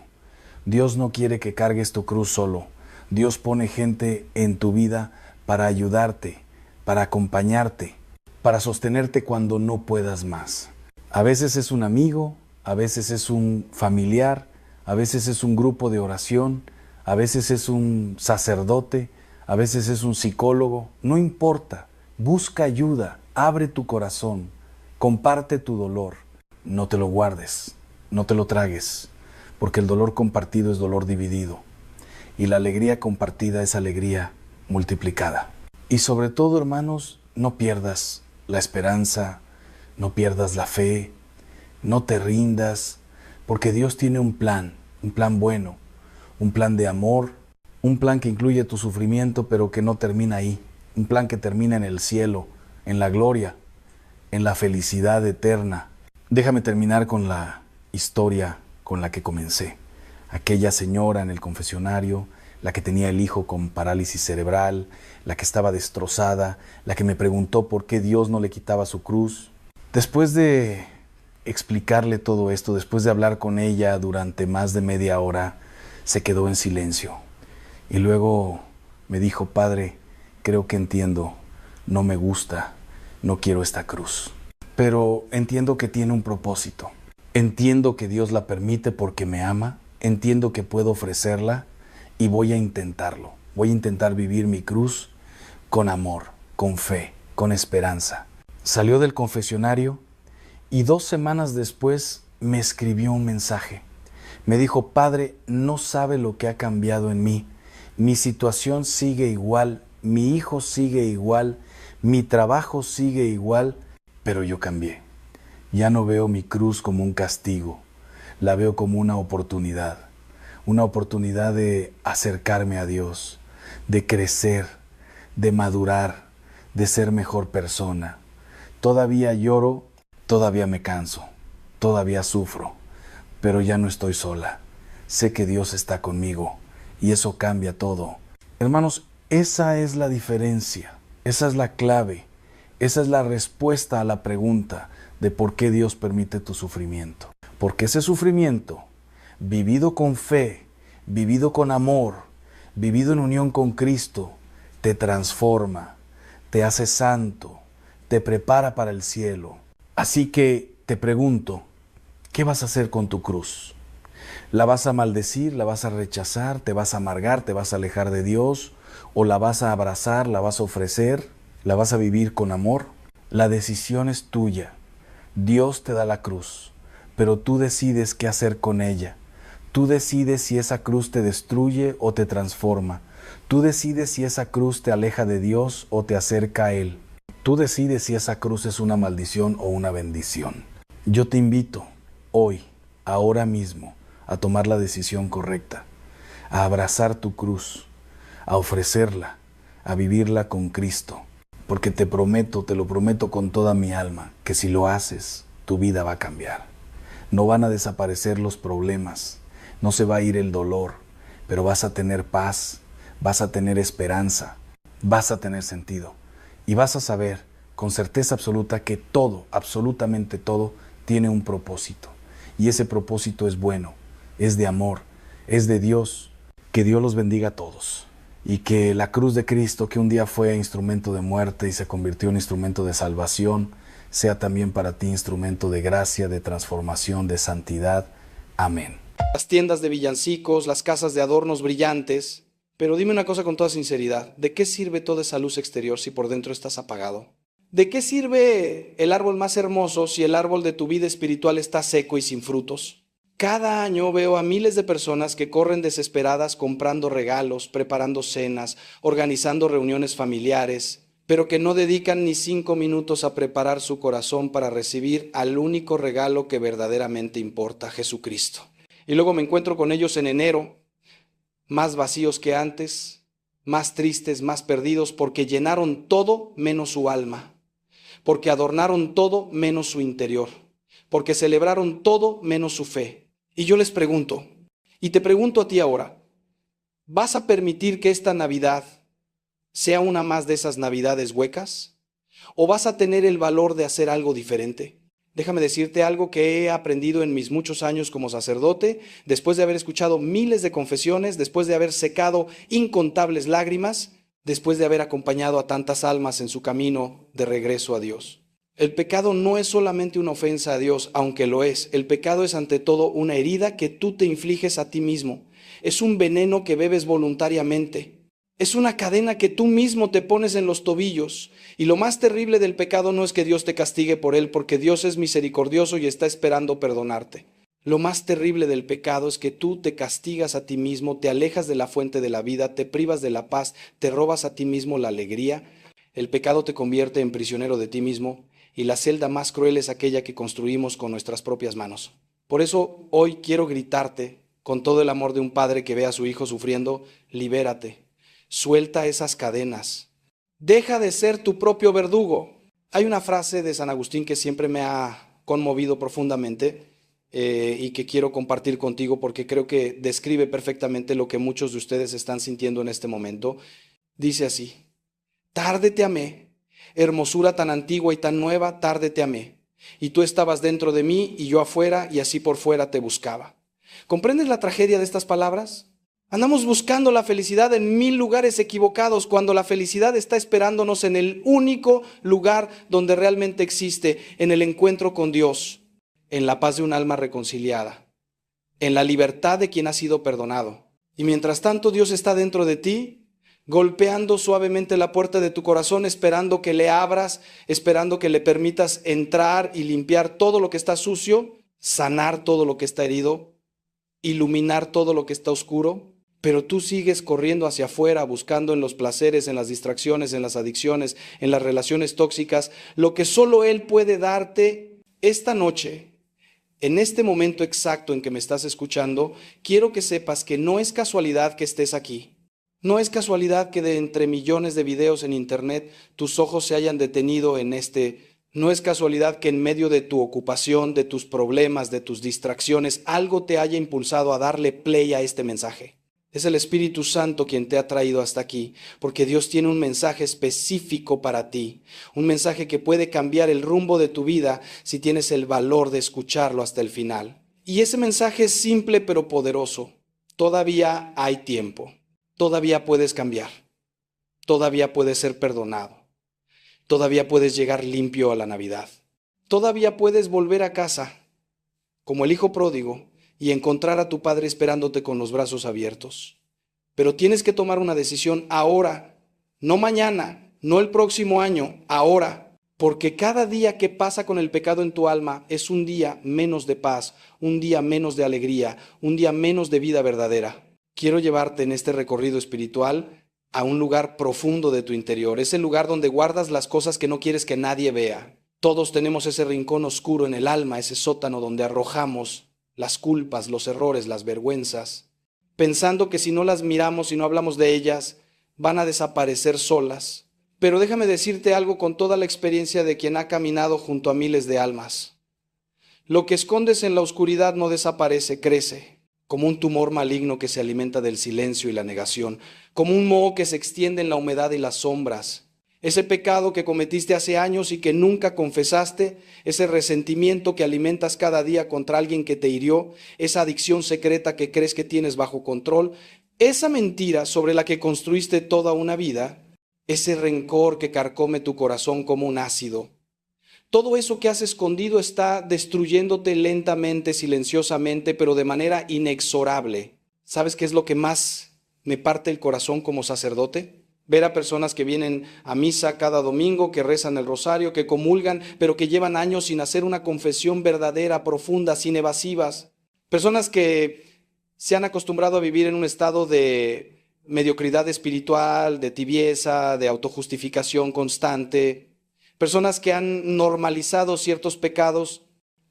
Dios no quiere que cargues tu cruz solo. Dios pone gente en tu vida para ayudarte, para acompañarte, para sostenerte cuando no puedas más. A veces es un amigo, a veces es un familiar, a veces es un grupo de oración, a veces es un sacerdote, a veces es un psicólogo. No importa, busca ayuda, abre tu corazón, comparte tu dolor. No te lo guardes, no te lo tragues, porque el dolor compartido es dolor dividido. Y la alegría compartida es alegría multiplicada. Y sobre todo, hermanos, no pierdas la esperanza, no pierdas la fe, no te rindas, porque Dios tiene un plan bueno, un plan de amor, un plan que incluye tu sufrimiento, pero que no termina ahí, un plan que termina en el cielo, en la gloria, en la felicidad eterna. Déjame terminar con la historia con la que comencé. Aquella señora en el confesionario, la que tenía el hijo con parálisis cerebral, la que estaba destrozada, la que me preguntó por qué Dios no le quitaba su cruz. Después de explicarle todo esto, después de hablar con ella durante más de media hora, se quedó en silencio. Y luego me dijo: Padre, creo que entiendo, no me gusta, no quiero esta cruz. Pero entiendo que tiene un propósito. Entiendo que Dios la permite porque me ama, entiendo que puedo ofrecerla y voy a intentarlo. Voy a intentar vivir mi cruz con amor, con fe, con esperanza. Salió del confesionario y 2 semanas después me escribió un mensaje. Me dijo: Padre, no sabe lo que ha cambiado en mí. Mi situación sigue igual, mi hijo sigue igual, mi trabajo sigue igual, pero yo cambié. Ya no veo mi cruz como un castigo, la veo como una oportunidad de acercarme a Dios, de crecer, de madurar, de ser mejor persona. Todavía lloro, todavía me canso, todavía sufro, pero ya no estoy sola. Sé que Dios está conmigo y eso cambia todo. Hermanos, esa es la diferencia, esa es la clave, esa es la respuesta a la pregunta de por qué Dios permite tu sufrimiento. Porque ese sufrimiento, vivido con fe, vivido con amor, vivido en unión con Cristo, te transforma, te hace santo, te prepara para el cielo. Así que te pregunto, ¿qué vas a hacer con tu cruz? ¿La vas a maldecir, la vas a rechazar, te vas a amargar, te vas a alejar de Dios? ¿O la vas a abrazar, la vas a ofrecer, la vas a vivir con amor? La decisión es tuya. Dios te da la cruz, pero tú decides qué hacer con ella. Tú decides si esa cruz te destruye o te transforma. Tú decides si esa cruz te aleja de Dios o te acerca a Él. Tú decides si esa cruz es una maldición o una bendición. Yo te invito hoy, ahora mismo, a tomar la decisión correcta, a abrazar tu cruz, a ofrecerla, a vivirla con Cristo. Porque te prometo, te lo prometo con toda mi alma, que si lo haces, tu vida va a cambiar. No van a desaparecer los problemas, no se va a ir el dolor, pero vas a tener paz, vas a tener esperanza, vas a tener sentido. Y vas a saber con certeza absoluta que todo, absolutamente todo, tiene un propósito. Y ese propósito es bueno, es de amor, es de Dios. Que Dios los bendiga a todos. Y que la cruz de Cristo, que un día fue instrumento de muerte y se convirtió en instrumento de salvación, sea también para ti instrumento de gracia, de transformación, de santidad. Amén. Las tiendas de villancicos, las casas de adornos brillantes. Pero dime una cosa con toda sinceridad, ¿de qué sirve toda esa luz exterior si por dentro estás apagado? ¿De qué sirve el árbol más hermoso si el árbol de tu vida espiritual está seco y sin frutos? Cada año veo a miles de personas que corren desesperadas comprando regalos, preparando cenas, organizando reuniones familiares, pero que no dedican ni 5 minutos a preparar su corazón para recibir al único regalo que verdaderamente importa, Jesucristo. Y luego me encuentro con ellos en enero, más vacíos que antes, más tristes, más perdidos, porque llenaron todo menos su alma, porque adornaron todo menos su interior, porque celebraron todo menos su fe. Y yo les pregunto, y te pregunto a ti ahora, ¿vas a permitir que esta Navidad sea una más de esas Navidades huecas? ¿O vas a tener el valor de hacer algo diferente? Déjame decirte algo que he aprendido en mis muchos años como sacerdote, después de haber escuchado miles de confesiones, después de haber secado incontables lágrimas, después de haber acompañado a tantas almas en su camino de regreso a Dios. El pecado no es solamente una ofensa a Dios, aunque lo es. El pecado es ante todo una herida que tú te infliges a ti mismo. Es un veneno que bebes voluntariamente. Es una cadena que tú mismo te pones en los tobillos. Y lo más terrible del pecado no es que Dios te castigue por él, porque Dios es misericordioso y está esperando perdonarte. Lo más terrible del pecado es que tú te castigas a ti mismo, te alejas de la fuente de la vida, te privas de la paz, te robas a ti mismo la alegría. El pecado te convierte en prisionero de ti mismo. Y la celda más cruel es aquella que construimos con nuestras propias manos. Por eso hoy quiero gritarte, con todo el amor de un padre que ve a su hijo sufriendo, libérate, suelta esas cadenas, deja de ser tu propio verdugo. Hay una frase de San Agustín que siempre me ha conmovido profundamente. y que quiero compartir contigo porque creo que describe perfectamente lo que muchos de ustedes están sintiendo en este momento. Dice así: tarde te amé, hermosura tan antigua y tan nueva, tarde te amé. Y tú estabas dentro de mí y yo afuera, y así por fuera te buscaba. ¿Comprendes la tragedia de estas palabras? Andamos buscando la felicidad en 1000 lugares equivocados, cuando la felicidad está esperándonos en el único lugar donde realmente existe, en el encuentro con Dios, en la paz de un alma reconciliada, en la libertad de quien ha sido perdonado. Y mientras tanto, Dios está dentro de ti, golpeando suavemente la puerta de tu corazón, esperando que le abras, esperando que le permitas entrar y limpiar todo lo que está sucio, sanar todo lo que está herido, iluminar todo lo que está oscuro. Pero tú sigues corriendo hacia afuera, buscando en los placeres, en las distracciones, en las adicciones, en las relaciones tóxicas, lo que solo Él puede darte. Esta noche, en este momento exacto en que me estás escuchando, quiero que sepas que no es casualidad que estés aquí. No es casualidad que de entre millones de videos en internet tus ojos se hayan detenido en este. No es casualidad que en medio de tu ocupación, de tus problemas, de tus distracciones, algo te haya impulsado a darle play a este mensaje. Es el Espíritu Santo quien te ha traído hasta aquí, porque Dios tiene un mensaje específico para ti, un mensaje que puede cambiar el rumbo de tu vida si tienes el valor de escucharlo hasta el final. Y ese mensaje es simple pero poderoso. Todavía hay tiempo, todavía puedes cambiar, todavía puedes ser perdonado, todavía puedes llegar limpio a la Navidad, todavía puedes volver a casa, como el hijo pródigo, y encontrar a tu Padre esperándote con los brazos abiertos. Pero tienes que tomar una decisión ahora, no mañana, no el próximo año, ahora, porque cada día que pasa con el pecado en tu alma es un día menos de paz, un día menos de alegría, un día menos de vida verdadera. Quiero llevarte en este recorrido espiritual a un lugar profundo de tu interior, ese lugar donde guardas las cosas que no quieres que nadie vea. Todos tenemos ese rincón oscuro en el alma, ese sótano donde arrojamos las culpas, los errores, las vergüenzas, pensando que si no las miramos y no hablamos de ellas, van a desaparecer solas. Pero déjame decirte algo con toda la experiencia de quien ha caminado junto a miles de almas. Lo que escondes en la oscuridad no desaparece, crece, como un tumor maligno que se alimenta del silencio y la negación, como un moho que se extiende en la humedad y las sombras. Ese pecado que cometiste hace años y que nunca confesaste, ese resentimiento que alimentas cada día contra alguien que te hirió, esa adicción secreta que crees que tienes bajo control, esa mentira sobre la que construiste toda una vida, ese rencor que carcome tu corazón como un ácido. Todo eso que has escondido está destruyéndote lentamente, silenciosamente, pero de manera inexorable. ¿Sabes qué es lo que más me parte el corazón como sacerdote? Ver a personas que vienen a misa cada domingo, que rezan el rosario, que comulgan, pero que llevan años sin hacer una confesión verdadera, profunda, sin evasivas. Personas que se han acostumbrado a vivir en un estado de mediocridad espiritual, de tibieza, de autojustificación constante. Personas que han normalizado ciertos pecados,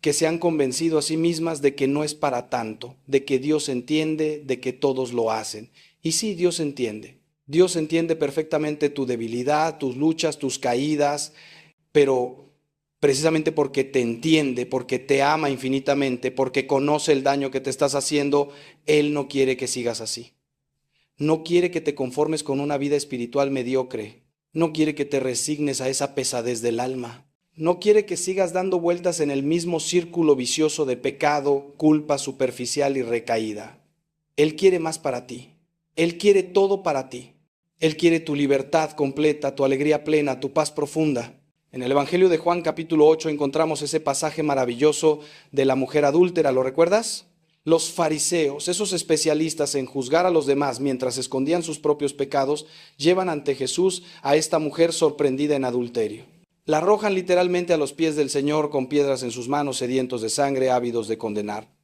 que se han convencido a sí mismas de que no es para tanto, de que Dios entiende, de que todos lo hacen. Y sí, Dios entiende. Dios entiende perfectamente tu debilidad, tus luchas, tus caídas, pero precisamente porque te entiende, porque te ama infinitamente, porque conoce el daño que te estás haciendo, Él no quiere que sigas así. No quiere que te conformes con una vida espiritual mediocre. No quiere que te resignes a esa pesadez del alma. No quiere que sigas dando vueltas en el mismo círculo vicioso de pecado, culpa superficial y recaída. Él quiere más para ti. Él quiere todo para ti. Él quiere tu libertad completa, tu alegría plena, tu paz profunda. En el Evangelio de Juan capítulo 8 encontramos ese pasaje maravilloso de la mujer adúltera, ¿lo recuerdas? Los fariseos, esos especialistas en juzgar a los demás mientras escondían sus propios pecados, llevan ante Jesús a esta mujer sorprendida en adulterio. La arrojan literalmente a los pies del Señor con piedras en sus manos, sedientos de sangre, ávidos de condenar.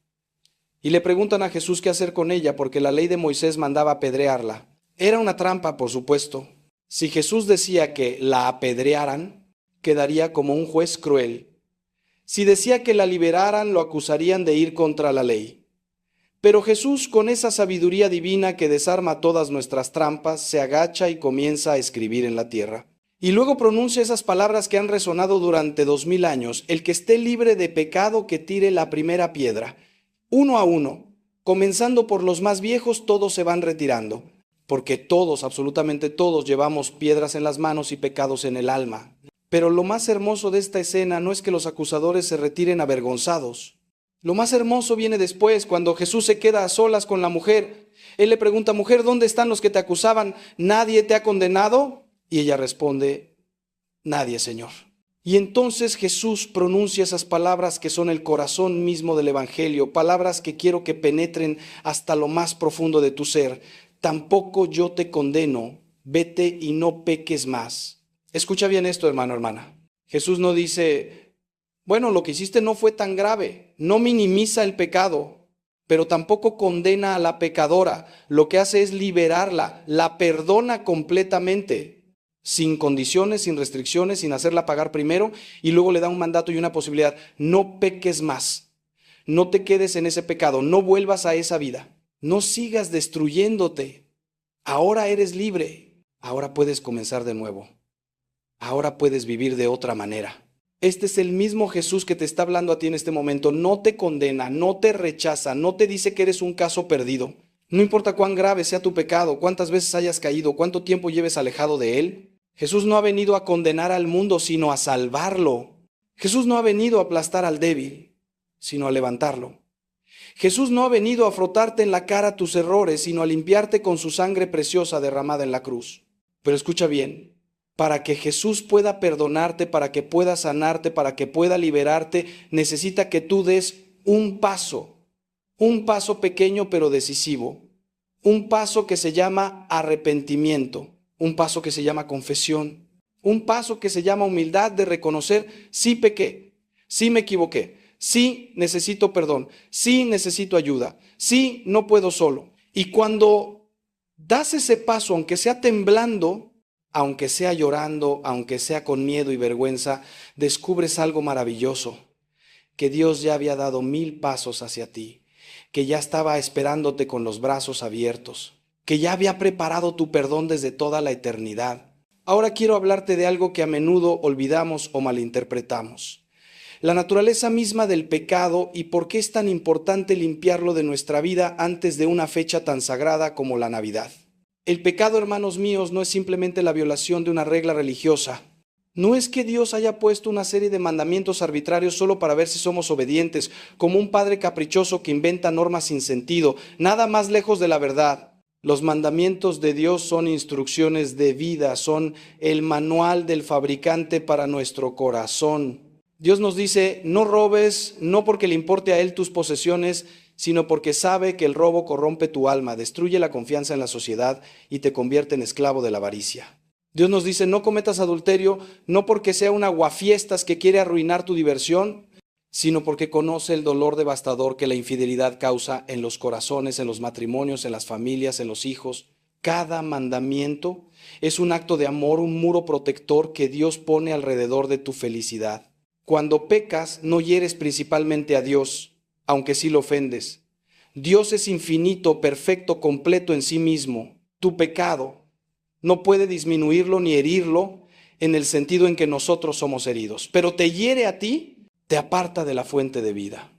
Y le preguntan a Jesús qué hacer con ella, porque la ley de Moisés mandaba apedrearla. Era una trampa, por supuesto. Si Jesús decía que la apedrearan, quedaría como un juez cruel. Si decía que la liberaran, lo acusarían de ir contra la ley. Pero Jesús, con esa sabiduría divina que desarma todas nuestras trampas, se agacha y comienza a escribir en la tierra. Y luego pronuncia esas palabras que han resonado durante 2000 años. El que esté libre de pecado, que tire la primera piedra. Uno a uno, comenzando por los más viejos, todos se van retirando. Porque todos, absolutamente todos, llevamos piedras en las manos y pecados en el alma. Pero lo más hermoso de esta escena no es que los acusadores se retiren avergonzados. Lo más hermoso viene después, cuando Jesús se queda a solas con la mujer. Él le pregunta: mujer, ¿dónde están los que te acusaban? ¿Nadie te ha condenado? Y ella responde: nadie, Señor. Y entonces Jesús pronuncia esas palabras que son el corazón mismo del Evangelio, palabras que quiero que penetren hasta lo más profundo de tu ser. Tampoco yo te condeno, vete y no peques más. Escucha bien esto, hermano, hermana. Jesús no dice: bueno, lo que hiciste no fue tan grave, no minimiza el pecado, pero tampoco condena a la pecadora. Lo que hace es liberarla, la perdona completamente, sin condiciones, sin restricciones, sin hacerla pagar primero, y luego le da un mandato y una posibilidad: no peques más, no te quedes en ese pecado, no vuelvas a esa vida, no sigas destruyéndote. Ahora eres libre, ahora puedes comenzar de nuevo, ahora puedes vivir de otra manera. Este es el mismo Jesús que te está hablando a ti en este momento. No te condena, no te rechaza, no te dice que eres un caso perdido. No importa cuán grave sea tu pecado, cuántas veces hayas caído, cuánto tiempo lleves alejado de él. Jesús no ha venido a condenar al mundo, sino a salvarlo. Jesús no ha venido a aplastar al débil, sino a levantarlo. Jesús no ha venido a frotarte en la cara tus errores, sino a limpiarte con su sangre preciosa derramada en la cruz. Pero escucha bien, para que Jesús pueda perdonarte, para que pueda sanarte, para que pueda liberarte, necesita que tú des un paso pequeño pero decisivo, un paso que se llama arrepentimiento. Un paso que se llama confesión, un paso que se llama humildad, de reconocer: sí pequé, sí me equivoqué, sí necesito perdón, sí necesito ayuda, sí no puedo solo. Y cuando das ese paso, aunque sea temblando, aunque sea llorando, aunque sea con miedo y vergüenza, descubres algo maravilloso: que Dios ya había dado 1000 pasos hacia ti, que ya estaba esperándote con los brazos abiertos, que ya había preparado tu perdón desde toda la eternidad. Ahora quiero hablarte de algo que a menudo olvidamos o malinterpretamos: la naturaleza misma del pecado y por qué es tan importante limpiarlo de nuestra vida antes de una fecha tan sagrada como la Navidad. El pecado, hermanos míos, no es simplemente la violación de una regla religiosa. No es que Dios haya puesto una serie de mandamientos arbitrarios solo para ver si somos obedientes, como un padre caprichoso que inventa normas sin sentido. Nada más lejos de la verdad. Los mandamientos de Dios son instrucciones de vida, son el manual del fabricante para nuestro corazón. Dios nos dice: no robes, no porque le importe a Él tus posesiones, sino porque sabe que el robo corrompe tu alma, destruye la confianza en la sociedad y te convierte en esclavo de la avaricia. Dios nos dice: no cometas adulterio, no porque sea un aguafiestas que quiere arruinar tu diversión, sino porque conoce el dolor devastador que la infidelidad causa en los corazones, en los matrimonios, en las familias, en los hijos. Cada mandamiento es un acto de amor, un muro protector que Dios pone alrededor de tu felicidad. Cuando pecas, no hieres principalmente a Dios, aunque sí lo ofendes. Dios es infinito, perfecto, completo en sí mismo. Tu pecado no puede disminuirlo ni herirlo en el sentido en que nosotros somos heridos, pero te hiere a ti. Te aparta de la fuente de vida,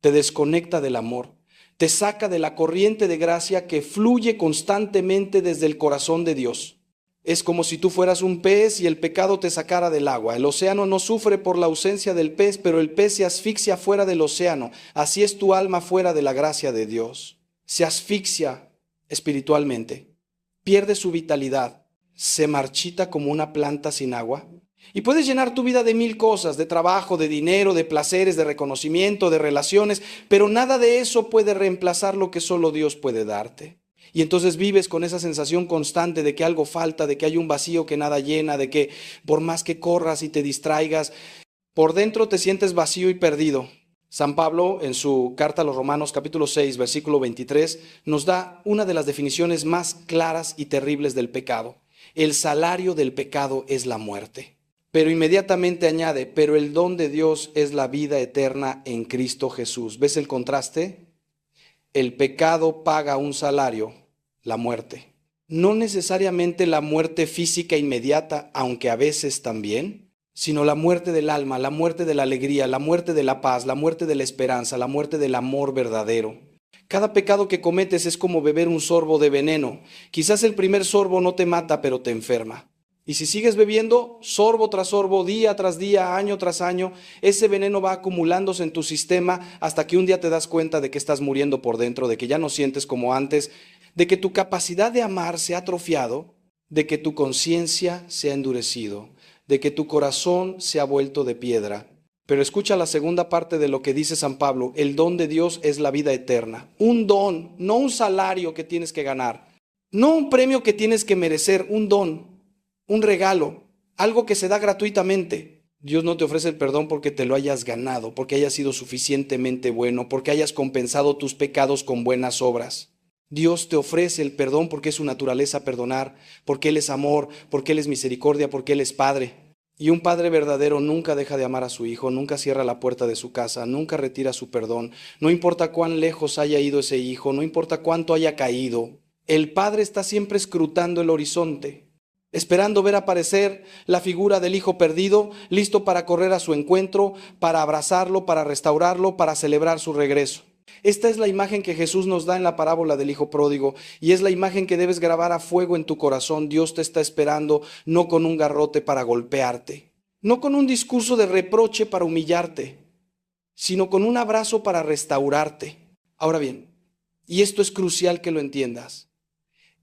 te desconecta del amor, te saca de la corriente de gracia que fluye constantemente desde el corazón de Dios. Es como si tú fueras un pez y el pecado te sacara del agua. El océano no sufre por la ausencia del pez, pero el pez se asfixia fuera del océano. Así es tu alma fuera de la gracia de Dios. Se asfixia espiritualmente, pierde su vitalidad, se marchita como una planta sin agua. Y puedes llenar tu vida de 1000 cosas, de trabajo, de dinero, de placeres, de reconocimiento, de relaciones, pero nada de eso puede reemplazar lo que solo Dios puede darte. Y entonces vives con esa sensación constante de que algo falta, de que hay un vacío que nada llena, de que por más que corras y te distraigas, por dentro te sientes vacío y perdido. San Pablo, en su carta a los Romanos, capítulo 6, versículo 23, nos da una de las definiciones más claras y terribles del pecado. El salario del pecado es la muerte. Pero inmediatamente añade: pero el don de Dios es la vida eterna en Cristo Jesús. ¿Ves el contraste? El pecado paga un salario, la muerte. no necesariamente la muerte física inmediata, aunque a veces también, sino la muerte del alma, la muerte de la alegría, la muerte de la paz, la muerte de la esperanza, la muerte del amor verdadero. Cada pecado que cometes es como beber un sorbo de veneno. Quizás el primer sorbo no te mata, pero te enferma. Y si sigues bebiendo, sorbo tras sorbo, día tras día, año tras año, ese veneno va acumulándose en tu sistema hasta que un día te das cuenta de que estás muriendo por dentro, de que ya no sientes como antes, de que tu capacidad de amar se ha atrofiado, de que tu conciencia se ha endurecido, de que tu corazón se ha vuelto de piedra. Pero escucha la segunda parte de lo que dice San Pablo: el don de Dios es la vida eterna. Un don, no un salario que tienes que ganar, no un premio que tienes que merecer, un don. Un regalo, algo que se da gratuitamente. Dios no te ofrece el perdón porque te lo hayas ganado, porque hayas sido suficientemente bueno, porque hayas compensado tus pecados con buenas obras. Dios te ofrece el perdón porque es su naturaleza perdonar, porque Él es amor, porque Él es misericordia, porque Él es Padre. Y un padre verdadero nunca deja de amar a su hijo, nunca cierra la puerta de su casa, nunca retira su perdón. No importa cuán lejos haya ido ese hijo, no importa cuánto haya caído. El padre está siempre escrutando el horizonte, esperando ver aparecer la figura del hijo perdido, listo para correr a su encuentro, para abrazarlo, para restaurarlo, para celebrar su regreso. Esta es la imagen que Jesús nos da en la parábola del hijo pródigo, y es la imagen que debes grabar a fuego en tu corazón. Dios te está esperando, no con un garrote para golpearte, no con un discurso de reproche para humillarte, sino con un abrazo para restaurarte. Ahora bien, y esto es crucial que lo entiendas,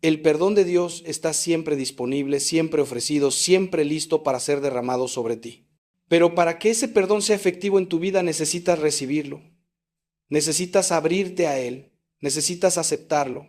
el perdón de Dios está siempre disponible, siempre ofrecido, siempre listo para ser derramado sobre ti. Pero para que ese perdón sea efectivo en tu vida necesitas recibirlo. Necesitas abrirte a Él, necesitas aceptarlo.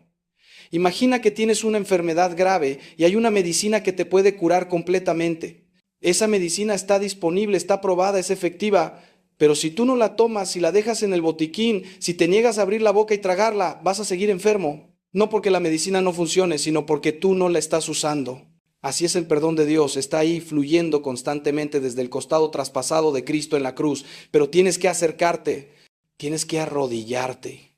Imagina que tienes una enfermedad grave y hay una medicina que te puede curar completamente. Esa medicina está disponible, está probada, es efectiva, pero si tú no la tomas, si la dejas en el botiquín, si te niegas a abrir la boca y tragarla, vas a seguir enfermo. No porque la medicina no funcione, sino porque tú no la estás usando. Así es el perdón de Dios, está ahí fluyendo constantemente desde el costado traspasado de Cristo en la cruz, pero tienes que acercarte, tienes que arrodillarte,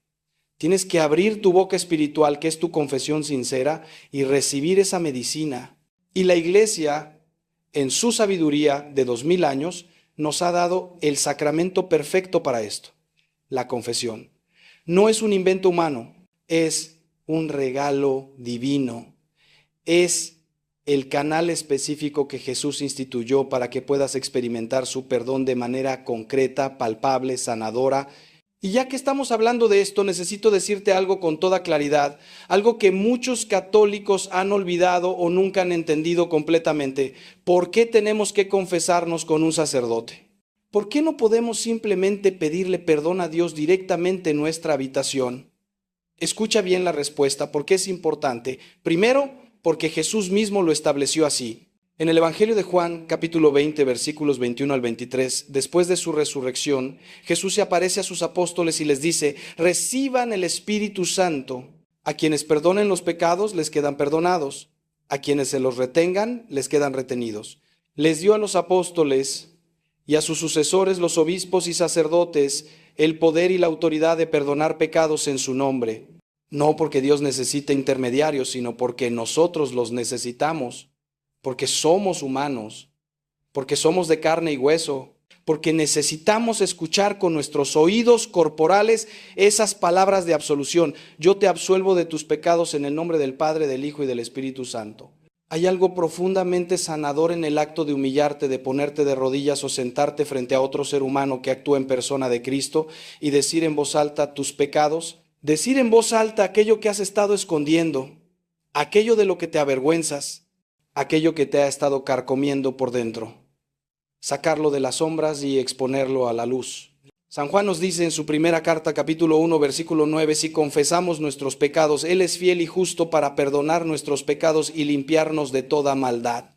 tienes que abrir tu boca espiritual, que es tu confesión sincera, y recibir esa medicina. Y la Iglesia, en su sabiduría de 2000 años, nos ha dado el sacramento perfecto para esto, la confesión. No es un invento humano, es un regalo divino. Es el canal específico que Jesús instituyó para que puedas experimentar su perdón de manera concreta, palpable, sanadora. Y ya que estamos hablando de esto, necesito decirte algo con toda claridad, algo que muchos católicos han olvidado o nunca han entendido completamente. ¿Por qué tenemos que confesarnos con un sacerdote? ¿Por qué no podemos simplemente pedirle perdón a Dios directamente en nuestra habitación? Escucha bien la respuesta, porque es importante. Primero, porque Jesús mismo lo estableció así. En el Evangelio de Juan, capítulo 20, versículos 21 al 23, después de su resurrección, Jesús se aparece a sus apóstoles y les dice: reciban el Espíritu Santo. A quienes perdonen los pecados, les quedan perdonados. A quienes se los retengan, les quedan retenidos. Les dio a los apóstoles y a sus sucesores, los obispos y sacerdotes, el poder y la autoridad de perdonar pecados en su nombre. No porque Dios necesite intermediarios, sino porque nosotros los necesitamos, porque somos humanos, porque somos de carne y hueso, porque necesitamos escuchar con nuestros oídos corporales esas palabras de absolución. Yo te absuelvo de tus pecados en el nombre del Padre, del Hijo y del Espíritu Santo. Hay algo profundamente sanador en el acto de humillarte, de ponerte de rodillas o sentarte frente a otro ser humano que actúa en persona de Cristo y decir en voz alta tus pecados, decir en voz alta aquello que has estado escondiendo, aquello de lo que te avergüenzas, aquello que te ha estado carcomiendo por dentro, sacarlo de las sombras y exponerlo a la luz. San Juan nos dice en su primera carta, capítulo 1, versículo 9, si confesamos nuestros pecados, Él es fiel y justo para perdonar nuestros pecados y limpiarnos de toda maldad.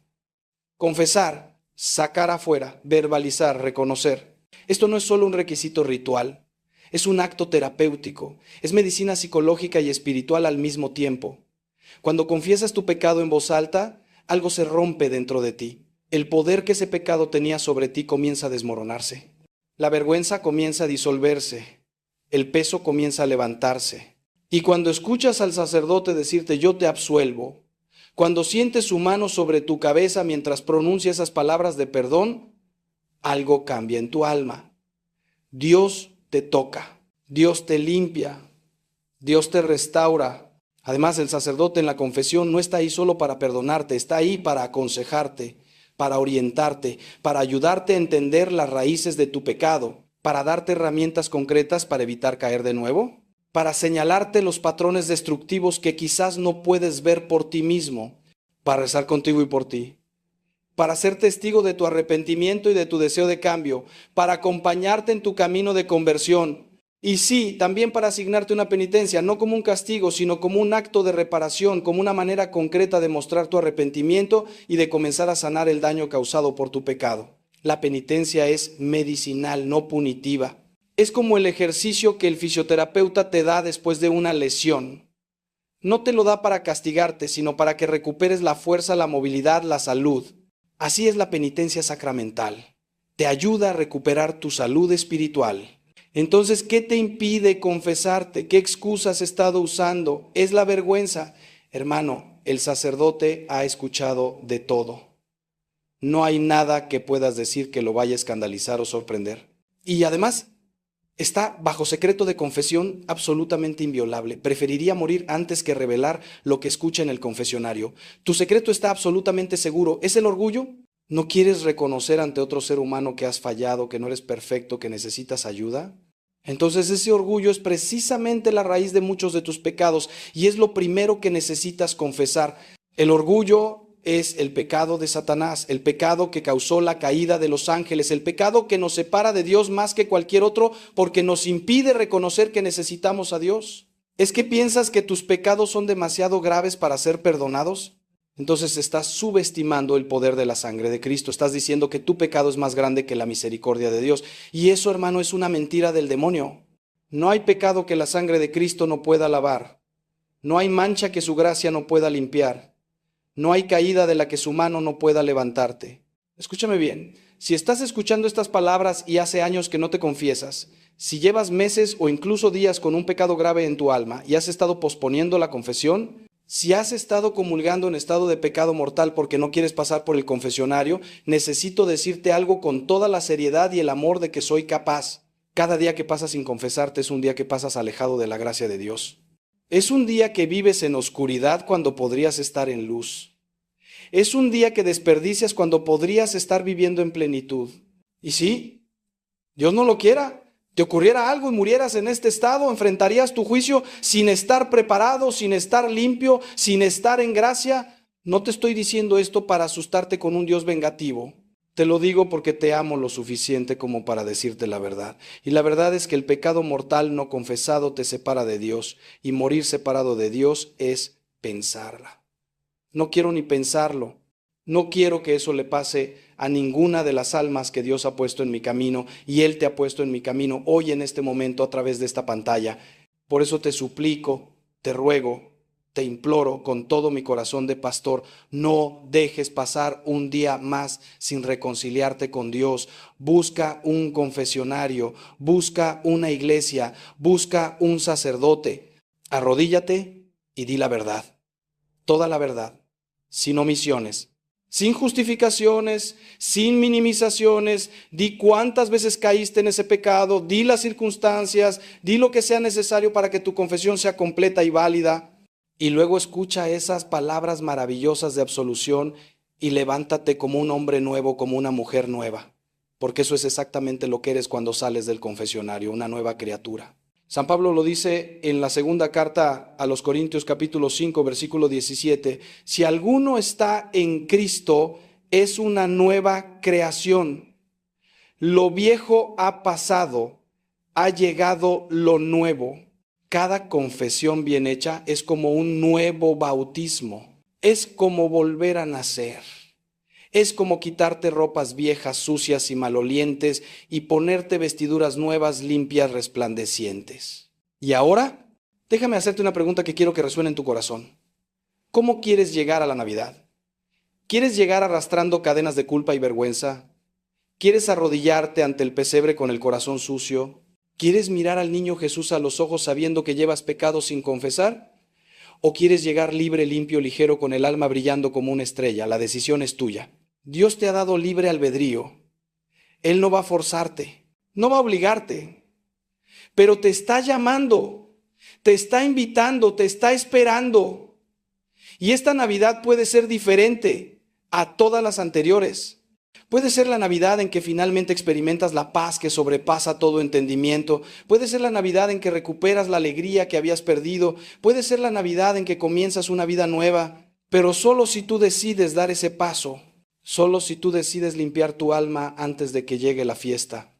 Confesar, sacar afuera, verbalizar, reconocer. Esto no es solo un requisito ritual, es un acto terapéutico, es medicina psicológica y espiritual al mismo tiempo. Cuando confiesas tu pecado en voz alta, algo se rompe dentro de ti. El poder que ese pecado tenía sobre ti comienza a desmoronarse. La vergüenza comienza a disolverse, el peso comienza a levantarse. Y cuando escuchas al sacerdote decirte yo te absuelvo, Cuando sientes su mano sobre tu cabeza mientras pronuncia esas palabras de perdón, algo cambia en tu alma. Dios te toca, Dios te limpia, Dios te restaura. Además, el sacerdote en la confesión no está ahí solo para perdonarte, está ahí para aconsejarte, para orientarte, para ayudarte a entender las raíces de tu pecado, para darte herramientas concretas para evitar caer de nuevo, para señalarte los patrones destructivos que quizás no puedes ver por ti mismo, para rezar contigo y por ti, para ser testigo de tu arrepentimiento y de tu deseo de cambio, para acompañarte en tu camino de conversión. Y sí, también para asignarte una penitencia, no como un castigo, sino como un acto de reparación, como una manera concreta de mostrar tu arrepentimiento y de comenzar a sanar el daño causado por tu pecado. La penitencia es medicinal, no punitiva. Es como el ejercicio que el fisioterapeuta te da después de una lesión. No te lo da para castigarte, sino para que recuperes la fuerza, la movilidad, la salud. Así es la penitencia sacramental. Te ayuda a recuperar tu salud espiritual. Entonces, ¿qué te impide confesarte? ¿Qué excusas has estado usando? ¿Es la vergüenza? Hermano, el sacerdote ha escuchado de todo. No hay nada que puedas decir que lo vaya a escandalizar o sorprender. Y además, está bajo secreto de confesión absolutamente inviolable. Preferiría morir antes que revelar lo que escucha en el confesionario. Tu secreto está absolutamente seguro. ¿Es el orgullo? ¿No quieres reconocer ante otro ser humano que has fallado, que no eres perfecto, que necesitas ayuda? Entonces ese orgullo es precisamente la raíz de muchos de tus pecados y es lo primero que necesitas confesar. El orgullo es el pecado de Satanás, el pecado que causó la caída de los ángeles, el pecado que nos separa de Dios más que cualquier otro porque nos impide reconocer que necesitamos a Dios. ¿Es que piensas que tus pecados son demasiado graves para ser perdonados? Entonces estás subestimando el poder de la sangre de Cristo. Estás diciendo que tu pecado es más grande que la misericordia de Dios. Y eso, hermano, es una mentira del demonio. No hay pecado que la sangre de Cristo no pueda lavar. No hay mancha que su gracia no pueda limpiar. No hay caída de la que su mano no pueda levantarte. Escúchame bien. Si estás escuchando estas palabras y hace años que no te confiesas, si llevas meses o incluso días con un pecado grave en tu alma y has estado posponiendo la confesión, si has estado comulgando en estado de pecado mortal porque no quieres pasar por el confesionario, necesito decirte algo con toda la seriedad y el amor de que soy capaz. Cada día que pasas sin confesarte es un día que pasas alejado de la gracia de Dios. Es un día que vives en oscuridad cuando podrías estar en luz. Es un día que desperdicias cuando podrías estar viviendo en plenitud. Y sí, Dios no lo quiera. Te ocurriera algo y murieras en este estado, enfrentarías tu juicio sin estar preparado, sin estar limpio, sin estar en gracia. No te estoy diciendo esto para asustarte con un Dios vengativo. Te lo digo porque te amo lo suficiente como para decirte la verdad. Y la verdad es que el pecado mortal no confesado te separa de Dios, y morir separado de Dios es pensarla. No quiero ni pensarlo. No quiero que eso le pase a ninguna de las almas que Dios ha puesto en mi camino y Él te ha puesto en mi camino hoy en este momento a través de esta pantalla. Por eso te suplico, te ruego, te imploro con todo mi corazón de pastor, no dejes pasar un día más sin reconciliarte con Dios. Busca un confesionario, busca una iglesia, busca un sacerdote. Arrodíllate y di la verdad, toda la verdad, sin omisiones. Sin justificaciones, sin minimizaciones, di cuántas veces caíste en ese pecado, di las circunstancias, di lo que sea necesario para que tu confesión sea completa y válida. Y luego escucha esas palabras maravillosas de absolución y levántate como un hombre nuevo, como una mujer nueva. Porque eso es exactamente lo que eres cuando sales del confesionario, una nueva criatura. San Pablo lo dice en la segunda carta a los Corintios capítulo 5 versículo 17, si alguno está en Cristo es una nueva creación. Lo viejo ha pasado, ha llegado lo nuevo. Cada confesión bien hecha es como un nuevo bautismo, es como volver a nacer. Es como quitarte ropas viejas, sucias y malolientes y ponerte vestiduras nuevas, limpias, resplandecientes. Y ahora, déjame hacerte una pregunta que quiero que resuene en tu corazón. ¿Cómo quieres llegar a la Navidad? ¿Quieres llegar arrastrando cadenas de culpa y vergüenza? ¿Quieres arrodillarte ante el pesebre con el corazón sucio? ¿Quieres mirar al niño Jesús a los ojos sabiendo que llevas pecado sin confesar? ¿O quieres llegar libre, limpio, ligero, con el alma brillando como una estrella? La decisión es tuya. Dios te ha dado libre albedrío. Él no va a forzarte, no va a obligarte, pero te está llamando, te está invitando, te está esperando. Y esta Navidad puede ser diferente a todas las anteriores. Puede ser la Navidad en que finalmente experimentas la paz que sobrepasa todo entendimiento. Puede ser la Navidad en que recuperas la alegría que habías perdido. Puede ser la Navidad en que comienzas una vida nueva. Pero solo si tú decides dar ese paso, solo si tú decides limpiar tu alma antes de que llegue la fiesta,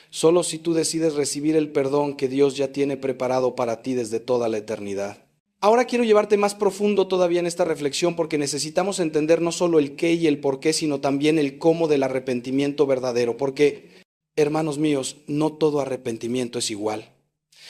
solo si tú decides recibir el perdón que Dios ya tiene preparado para ti desde toda la eternidad. Ahora quiero llevarte más profundo todavía en esta reflexión porque necesitamos entender no solo el qué y el por qué, sino también el cómo del arrepentimiento verdadero. Porque, hermanos míos, no todo arrepentimiento es igual.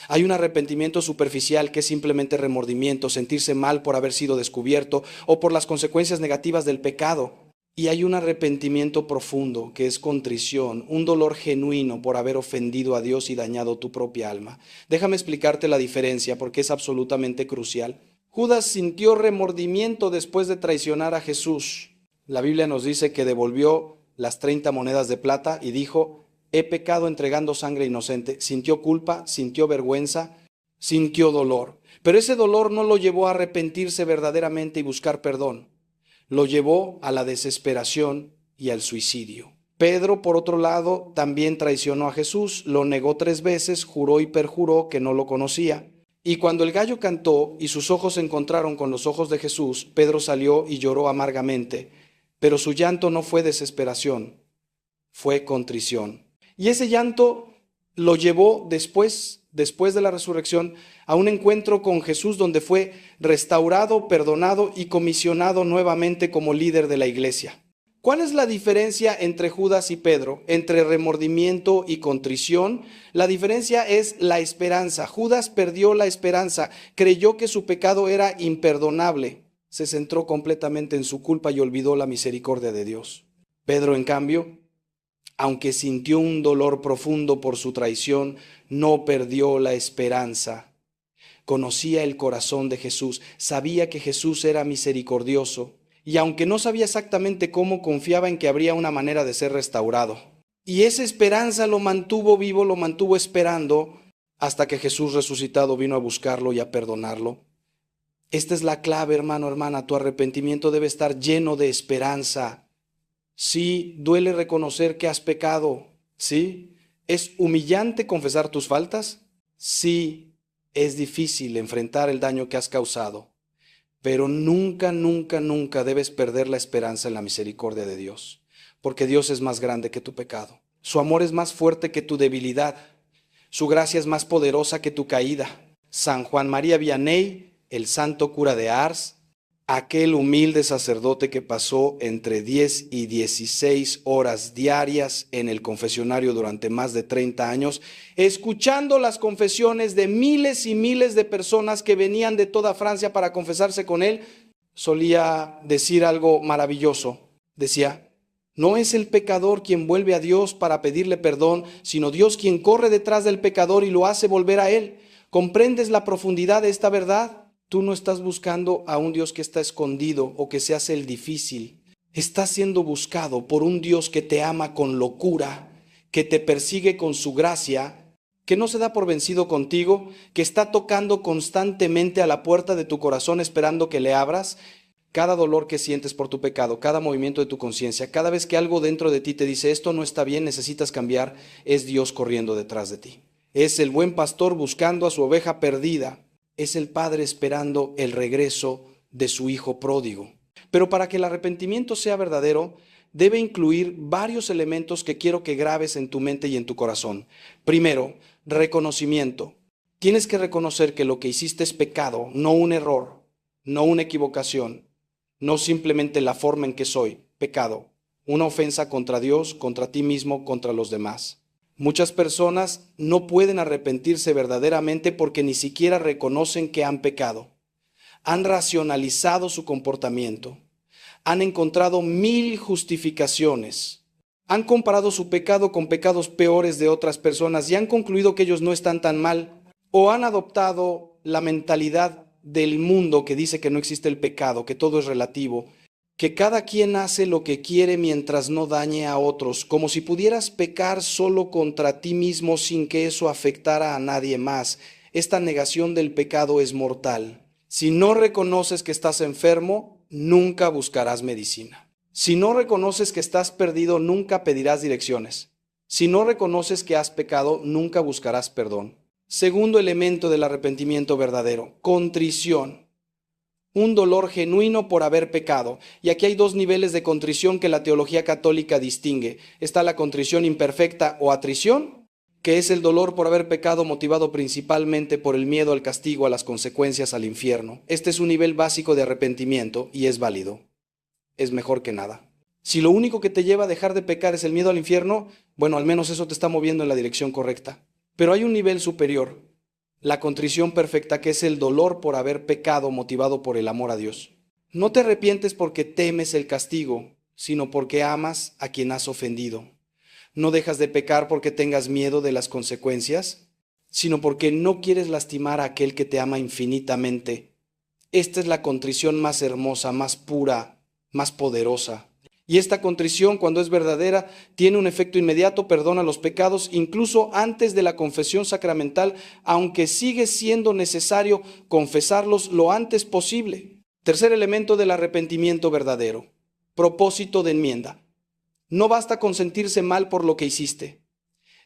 Hay un arrepentimiento superficial que es simplemente remordimiento, sentirse mal por haber sido descubierto o por las consecuencias negativas del pecado. Y hay un arrepentimiento profundo que es contrición, un dolor genuino por haber ofendido a Dios y dañado tu propia alma. Déjame explicarte la diferencia porque es absolutamente crucial. Judas sintió remordimiento después de traicionar a Jesús. La Biblia nos dice que devolvió las 30 monedas de plata y dijo: he pecado entregando sangre inocente. Sintió culpa, sintió vergüenza, sintió dolor. Pero ese dolor no lo llevó a arrepentirse verdaderamente y buscar perdón. Lo llevó a la desesperación y al suicidio. Pedro, por otro lado, también traicionó a Jesús, lo negó 3 veces, juró y perjuró que no lo conocía. Y cuando el gallo cantó y sus ojos se encontraron con los ojos de Jesús, Pedro salió y lloró amargamente. Pero su llanto no fue desesperación, fue contrición. Y ese llanto lo llevó después de la resurrección, a un encuentro con Jesús donde fue restaurado, perdonado y comisionado nuevamente como líder de la iglesia. ¿Cuál es la diferencia entre Judas y Pedro? Entre remordimiento y contrición. La diferencia es la esperanza. Judas perdió la esperanza, creyó que su pecado era imperdonable, se centró completamente en su culpa y olvidó la misericordia de Dios. Pedro, en cambio, aunque sintió un dolor profundo por su traición, no perdió la esperanza. Conocía el corazón de Jesús, sabía que Jesús era misericordioso, y aunque no sabía exactamente cómo, confiaba en que habría una manera de ser restaurado. Y esa esperanza lo mantuvo vivo, lo mantuvo esperando, hasta que Jesús resucitado vino a buscarlo y a perdonarlo. Esta es la clave, hermano, hermana, tu arrepentimiento debe estar lleno de esperanza. Sí, duele reconocer que has pecado. Sí, ¿es humillante confesar tus faltas? Sí, es difícil enfrentar el daño que has causado. Pero nunca, nunca, nunca debes perder la esperanza en la misericordia de Dios. Porque Dios es más grande que tu pecado. Su amor es más fuerte que tu debilidad. Su gracia es más poderosa que tu caída. San Juan María Vianney, el santo cura de Ars, aquel humilde sacerdote que pasó entre 10 y 16 horas diarias en el confesionario durante más de 30 años, escuchando las confesiones de miles y miles de personas que venían de toda Francia para confesarse con él, solía decir algo maravilloso. Decía: no es el pecador quien vuelve a Dios para pedirle perdón, sino Dios quien corre detrás del pecador y lo hace volver a él. ¿Comprendes la profundidad de esta verdad? Tú no estás buscando a un Dios que está escondido o que se hace el difícil. Estás siendo buscado por un Dios que te ama con locura, que te persigue con su gracia, que no se da por vencido contigo, que está tocando constantemente a la puerta de tu corazón esperando que le abras. Cada dolor que sientes por tu pecado, cada movimiento de tu conciencia, cada vez que algo dentro de ti te dice esto no está bien, necesitas cambiar, es Dios corriendo detrás de ti. Es el buen pastor buscando a su oveja perdida. Es el Padre esperando el regreso de su Hijo pródigo. Pero para que el arrepentimiento sea verdadero, debe incluir varios elementos que quiero que grabes en tu mente y en tu corazón. Primero, reconocimiento. Tienes que reconocer que lo que hiciste es pecado, no un error, no una equivocación, no simplemente la forma en que soy, pecado, una ofensa contra Dios, contra ti mismo, contra los demás. Muchas personas no pueden arrepentirse verdaderamente porque ni siquiera reconocen que han pecado. Han racionalizado su comportamiento. Han encontrado 1000 justificaciones. Han comparado su pecado con pecados peores de otras personas y han concluido que ellos no están tan mal. O han adoptado la mentalidad del mundo que dice que no existe el pecado, que todo es relativo, que cada quien hace lo que quiere mientras no dañe a otros, como si pudieras pecar solo contra ti mismo sin que eso afectara a nadie más. Esta negación del pecado es mortal. Si no reconoces que estás enfermo, nunca buscarás medicina. Si no reconoces que estás perdido, nunca pedirás direcciones. Si no reconoces que has pecado, nunca buscarás perdón. Segundo elemento del arrepentimiento verdadero, contrición. Un dolor genuino por haber pecado. Y aquí hay dos niveles de contrición que la teología católica distingue. Está la contrición imperfecta o atrición, que es el dolor por haber pecado motivado principalmente por el miedo al castigo, a las consecuencias, al infierno. Este es un nivel básico de arrepentimiento y es válido. Es mejor que nada. Si lo único que te lleva a dejar de pecar es el miedo al infierno, bueno, al menos eso te está moviendo en la dirección correcta. Pero hay un nivel superior, la contrición perfecta, que es el dolor por haber pecado motivado por el amor a Dios. No te arrepientes porque temes el castigo, sino porque amas a quien has ofendido. No dejas de pecar porque tengas miedo de las consecuencias, sino porque no quieres lastimar a aquel que te ama infinitamente. Esta es la contrición más hermosa, más pura, más poderosa. Y esta contrición, cuando es verdadera, tiene un efecto inmediato, perdona los pecados, incluso antes de la confesión sacramental, aunque sigue siendo necesario confesarlos lo antes posible. Tercer elemento del arrepentimiento verdadero, propósito de enmienda. No basta con sentirse mal por lo que hiciste.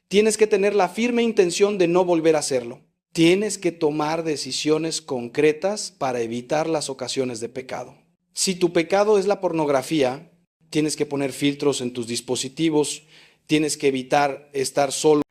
Tienes que tener la firme intención de no volver a hacerlo. Tienes que tomar decisiones concretas para evitar las ocasiones de pecado. Si tu pecado es la pornografía, tienes que poner filtros en tus dispositivos, tienes que evitar estar solo